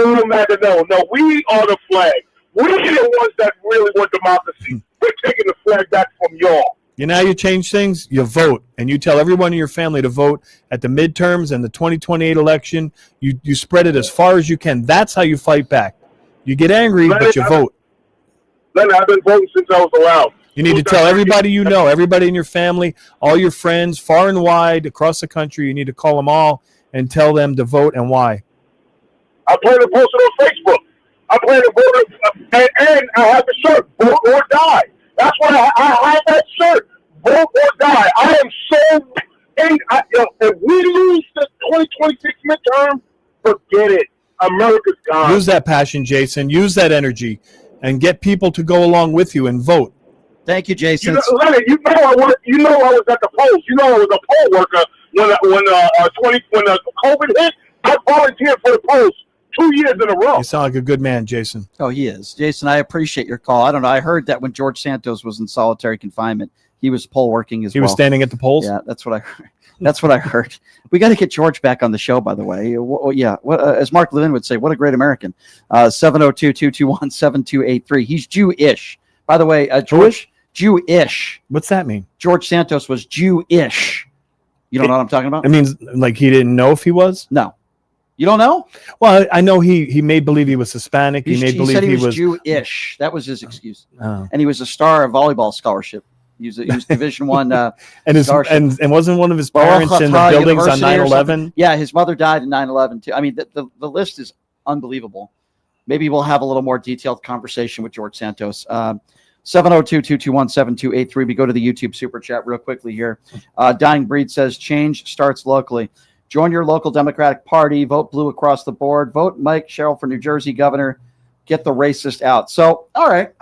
all MAGA know. No, we are the flag. We're the ones that really want democracy. We're taking the flag back from y'all. You change things, you vote, and you tell everyone in your family to vote at the midterms and the 2028 election. You spread it as far as you can. That's how you fight back. You get angry, but you vote. Leonard, I've been voting since I was allowed. You need to tell everybody you know, everybody in your family, all your friends, far and wide, across the country. You need to call them all and tell them to vote and why. I plan to post it on Facebook. I plan to vote, and I have a shirt, vote or die. That's why I have that shirt, vote or die. I am so if we lose the 2026 midterm, forget it. America's gone. Use that passion, Jason. Use that energy, and get people to go along with you and vote. Thank you, Jason. Leonard, I was at the polls. I was a poll worker when COVID hit. I volunteered for the polls 2 years in a row. You sound like a good man, Jason. Oh, he is. Jason, I appreciate your call. I don't know. I heard that when George Santos was in solitary confinement, he was poll working as well. He was standing at the polls? Yeah, that's what I heard. That's what I heard. We got to get George back on the show, by the way. As Mark Levin would say, what a great American. 702-221-7283. He's Jewish. By the way, Jewish. What's that mean? George Santos was Jewish. You don't know what I'm talking about? It means like he didn't know if he was? No. You don't know? Well, I know he made believe he was Hispanic. He made believe said he was Jewish. That was his excuse. Oh. And he was a star of volleyball scholarship. He was Division One. And his and wasn't one of his parents in the buildings on 9/11? Yeah, his mother died in 9/11 too. I mean, the list is unbelievable. Maybe we'll have a little more detailed conversation with George Santos. 702-221-7283. We go to the YouTube super chat real quickly here. Dying Breed says change starts locally. Join your local Democratic Party. Vote blue across the board. Vote Mike Sherrill for New Jersey governor. Get the racist out. So, all right.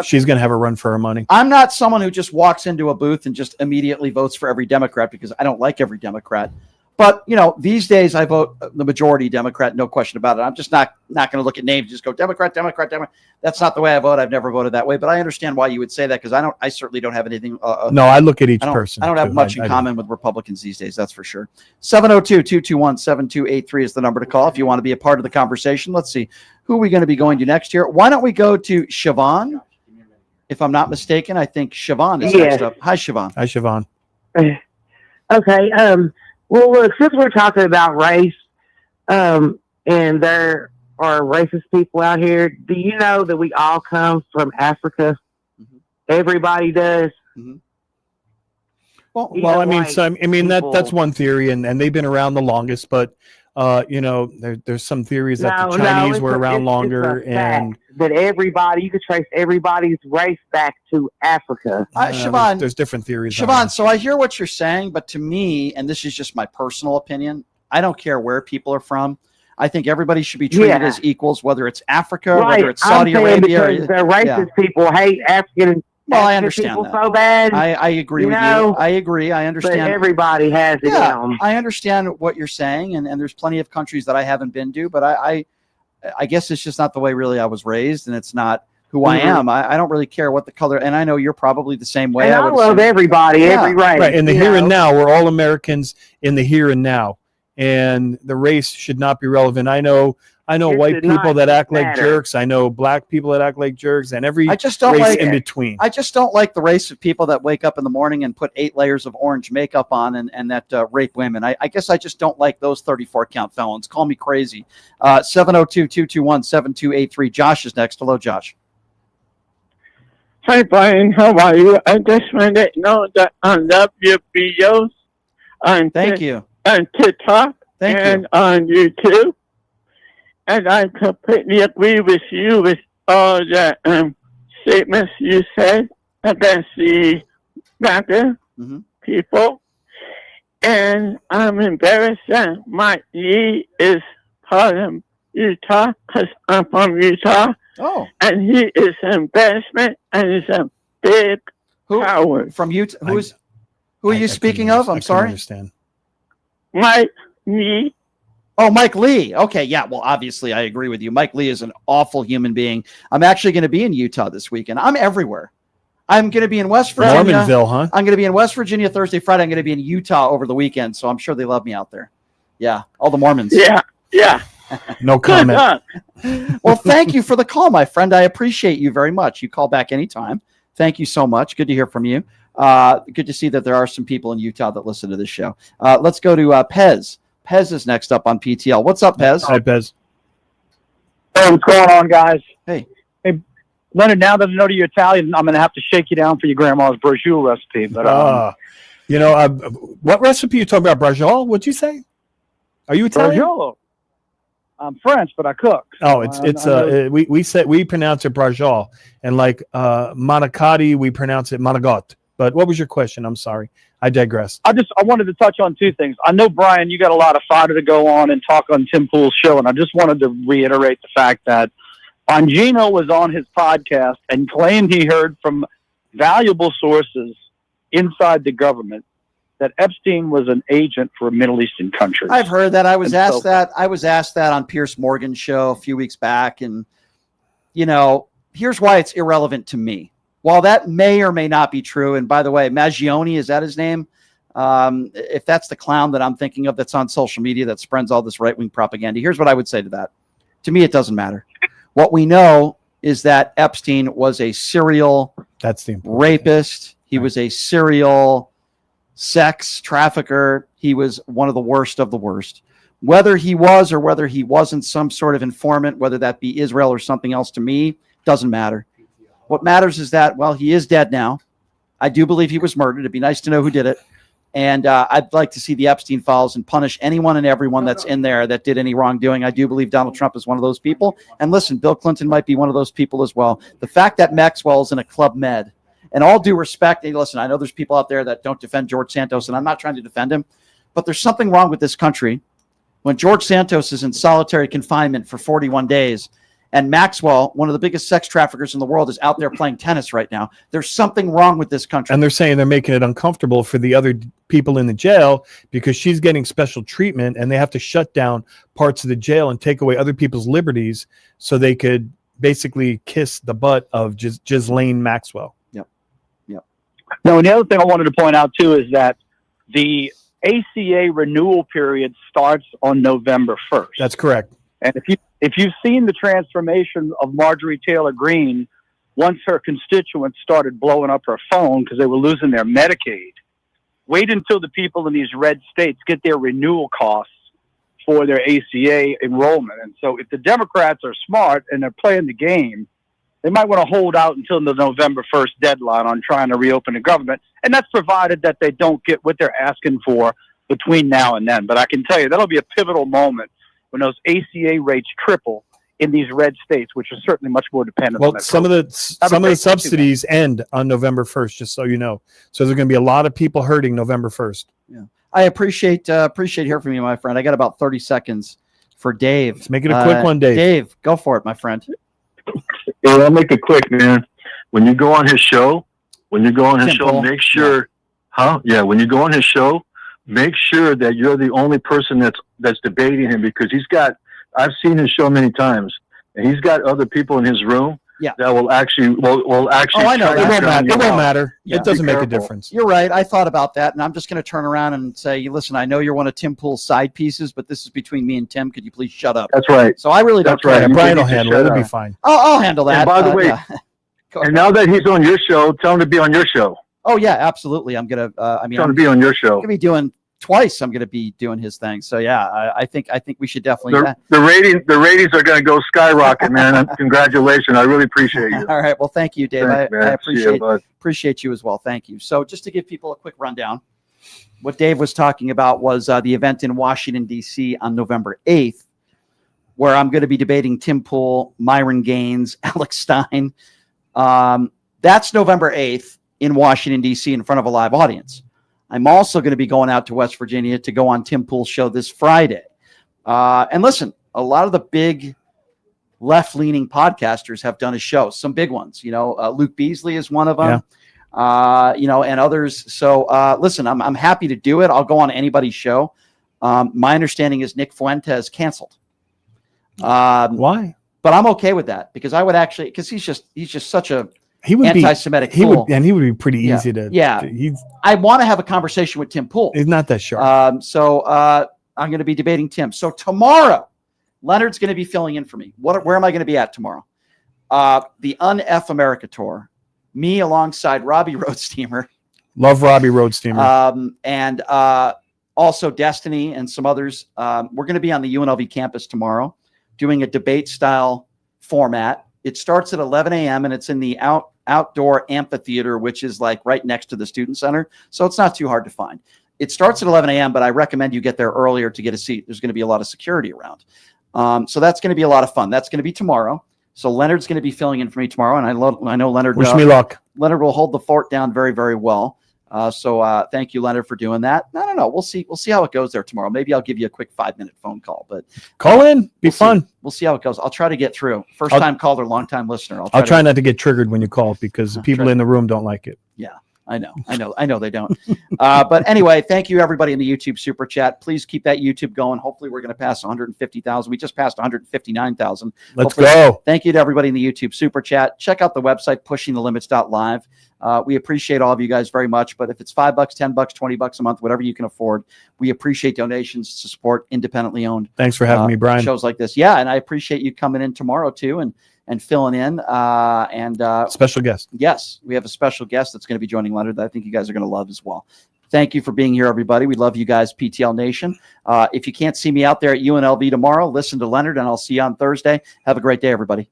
She's going to have a run for her money. I'm not someone who just walks into a booth and just immediately votes for every Democrat because I don't like every Democrat. But, these days I vote the majority Democrat, no question about it. I'm just not going to look at names, just go Democrat, Democrat, Democrat. That's not the way I vote. I've never voted that way. But I understand why you would say that because I certainly don't have anything. No, I look at each person. I don't have much in common with Republicans these days, that's for sure. 702-221-7283 is the number to call if you want to be a part of the conversation. Let's see. Who are we going to be going to next here? Why don't we go to Siobhan? If I'm not mistaken, I think Siobhan is next up. Hi, Siobhan. Hi, Siobhan. Okay. Well, look, since we're talking about race, and there are racist people out here, do you know that we all come from Africa? Mm-hmm. Everybody does. Mm-hmm. Well, I mean, that's one theory, and they've been around the longest, but there's some theories that the Chinese were around longer, and that you could trace everybody's race back to Africa. Siobhan, there's different theories. Siobhan, so I hear what you're saying, but to me, and this is just my personal opinion, I don't care where people are from. I think everybody should be treated as equals, whether it's Africa, whether it's Saudi Arabia. Because the racist people hate African. Well, I understand that. So bad. I agree with you. I agree. I understand. But everybody has it down. I understand what you're saying, and there's plenty of countries that I haven't been to, but I guess it's just not the way really I was raised, and it's not who I am. I don't really care what the color, and I know you're probably the same way. And I love everybody, every race. Right, in the here and now, we're all Americans in the here and now, and the race should not be relevant. I know white people that act like jerks. I know black people that act like jerks, and every race in between. I just don't like the race of people that wake up in the morning and put 8 layers of orange makeup on and that rape women. I guess I just don't like those 34 count felons. Call me crazy. 702-221-7283. Josh is next. Hello, Josh. Hi, Brian. How are you? I just want to know that I love your videos on TikTok and on YouTube. And I completely agree with you with all the statements you said against the blacker people. And I'm embarrassed that my knee is part of Utah because I'm from Utah. Oh. And he is an embarrassment and he's a big coward. From Utah? Who are you speaking of? I'm sorry. Understand. Mike Lee. Oh, Mike Lee. Okay, yeah. Well, obviously, I agree with you. Mike Lee is an awful human being. I'm actually going to be in Utah this weekend. I'm everywhere. I'm going to be in West Virginia. Mormonville, huh? I'm going to be in West Virginia Thursday, Friday. I'm going to be in Utah over the weekend, so I'm sure they love me out there. Yeah, all the Mormons. Yeah. No comment. Well, thank you for the call, my friend. I appreciate you very much. You call back anytime. Thank you so much. Good to hear from you. Good to see that there are some people in Utah that listen to this show. Let's go to Pez. Pez is next up on PTL. What's up, Pez? Hi, Pez. Hey, what's going on, guys? Hey, Leonard, now that I know you're Italian, I'm going to have to shake you down for your grandma's braciole recipe. But what recipe you talking about? Braciole? What'd you say? Are you Italian? Braciole. I'm French, but I cook. Oh, we pronounce it braciole, and like manicotti, we pronounce it manigot. But what was your question? I'm sorry. I digress. I wanted to touch on 2 things. I know, Brian, you got a lot of fodder to go on and talk on Tim Pool's show, and I just wanted to reiterate the fact that Bongino was on his podcast and claimed he heard from valuable sources inside the government that Epstein was an agent for a Middle Eastern country. I've heard that. I was asked that on Pierce Morgan's show a few weeks back, and here's why it's irrelevant to me. While that may or may not be true, and by the way, Maggioni, is that his name? If that's the clown that I'm thinking of that's on social media that spreads all this right-wing propaganda, here's what I would say to that. To me, it doesn't matter. What we know is that Epstein was a serial rapist. He was a serial sex trafficker. He was one of the worst of the worst. Whether he was or whether he wasn't some sort of informant, whether that be Israel or something else, to me, doesn't matter. What matters is that, well, he is dead now. I do believe he was murdered. It'd be nice to know who did it. And I'd like to see the Epstein files and punish anyone and everyone that's in there that did any wrongdoing. I do believe Donald Trump is one of those people. And listen, Bill Clinton might be one of those people as well. The fact that Maxwell is in a Club Med, and all due respect, and listen, I know there's people out there that don't defend George Santos, and I'm not trying to defend him, but there's something wrong with this country when George Santos is in solitary confinement for 41 days. And Maxwell, one of the biggest sex traffickers in the world, is out there playing tennis right now. There's something wrong with this country. And they're saying they're making it uncomfortable for the other people in the jail because she's getting special treatment, and they have to shut down parts of the jail and take away other people's liberties so they could basically kiss the butt of Ghislaine Maxwell. Yep. No, and the other thing I wanted to point out, too, is that the ACA renewal period starts on November 1st. That's correct. And if you've seen the transformation of Marjorie Taylor Greene, once her constituents started blowing up her phone because they were losing their Medicaid, wait until the people in these red states get their renewal costs for their ACA enrollment. And so if the Democrats are smart and they're playing the game, they might want to hold out until the November 1st deadline on trying to reopen the government. And that's provided that they don't get what they're asking for between now and then. But I can tell you, that'll be a pivotal moment when those ACA rates triple in these red states, which are certainly much more dependent on Well, that some of the subsidies end on November 1st, just so you know. So there's going to be a lot of people hurting November 1st. Yeah. I appreciate hearing from you, my friend. I got about 30 seconds for Dave. Let's make it a quick one, Dave. Dave, go for it, my friend. Yeah, I'll make it quick, man. When you go on his show, make sure, when you go on his show, make sure that you're the only person that's debating him, because I've seen his show many times, and he's got other people in his room that will actually Oh, I know. It won't matter. Yeah. It doesn't make a difference. You're right. I thought about that, and I'm just going to turn around and say, listen, I know you're one of Tim Pool's side pieces, but this is between me and Tim. Could you please shut up? That's right. So I really don't care. Yeah, Brian will handle it. It'll be fine. I'll handle that. And by the way, and now that he's on your show, tell him to be on your show. Oh, yeah, absolutely. I'm going to, tell him to be on your show. I'm going to be doing twice. I'm going to be doing his thing. So yeah, I think we should definitely. The ratings are going to go skyrocket, man. Congratulations. I really appreciate you. All right. Well, thank you, Dave. Thanks, I appreciate you as well. Thank you. So just to give people a quick rundown, what Dave was talking about was the event in Washington, D.C. on November 8th, where I'm going to be debating Tim Pool, Myron Gaines, Alex Stein. That's November 8th in Washington, D.C. in front of a live audience. I'm also going to be going out to West Virginia to go on Tim Pool's show this Friday. And listen, a lot of the big left-leaning podcasters have done a show, some big ones. Luke Beasley is one of them, and others. So listen, I'm happy to do it. I'll go on anybody's show. My understanding is Nick Fuentes canceled. Why? But I'm okay with that, because I would actually, because he's just such a anti-Semitic fool. He would be pretty easy to. Yeah. I want to have a conversation with Tim Pool. He's not that sharp. So I'm going to be debating Tim. So tomorrow, Leonard's going to be filling in for me. Where am I going to be at tomorrow? The Un-F America tour. Me alongside Robbie Roadsteamer. Love Robbie Roadsteamer. And also Destiny and some others. We're going to be on the UNLV campus tomorrow doing a debate-style format. It starts at 11 a.m. and it's in the outdoor amphitheater, which is like right next to the student center. So it's not too hard to find. It starts at 11 a.m., but I recommend you get there earlier to get a seat. There's going to be a lot of security around. So that's going to be a lot of fun. That's going to be tomorrow. So Leonard's going to be filling in for me tomorrow. And I know Leonard. Wish me luck. Leonard will hold the fort down very, very well. So thank you, Leonard, for doing that. No. We'll see how it goes there tomorrow. Maybe I'll give you a quick 5-minute phone call, but call in. Be fun. We'll see how it goes. I'll try to get through. First time caller, long time listener. I'll try not to get triggered when you call, because the people in the room don't like it. Yeah, I know they don't. But anyway, thank you everybody in the YouTube super chat. Please keep that YouTube going. Hopefully we're going to pass 150,000. We just passed 159,000. Let's go. Thank you to everybody in the YouTube super chat. Check out the website, pushingthelimits.live. We appreciate all of you guys very much, but if it's $5, $10, $20 a month, whatever you can afford, we appreciate donations to support independently owned. Thanks for having me, Brian. Shows like this. Yeah. And I appreciate you coming in tomorrow too and filling in. Special guest. Yes. We have a special guest that's going to be joining Leonard that I think you guys are going to love as well. Thank you for being here, everybody. We love you guys, PTL Nation. If you can't see me out there at UNLV tomorrow, listen to Leonard, and I'll see you on Thursday. Have a great day, everybody.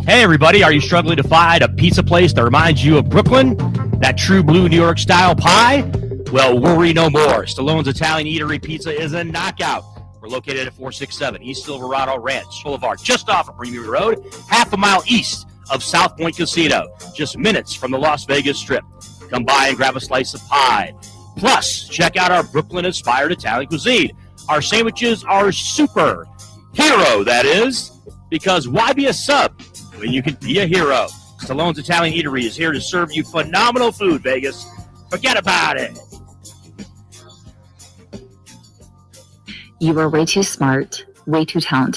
Hey, everybody, are you struggling to find a pizza place that reminds you of Brooklyn? That true blue New York style pie? Well, worry no more. Stallone's Italian Eatery Pizza is a knockout. We're located at 467 East Silverado Ranch Boulevard, just off of Premier Road, half a mile east of South Point Casino, just minutes from the Las Vegas Strip. Come by and grab a slice of pie. Plus, check out our Brooklyn-inspired Italian cuisine. Our sandwiches are super. Hero, that is. Because why be a sub when you can be a hero? Stallone's Italian Eatery is here to serve you phenomenal food, Vegas. Forget about it. You are way too smart, way too talented.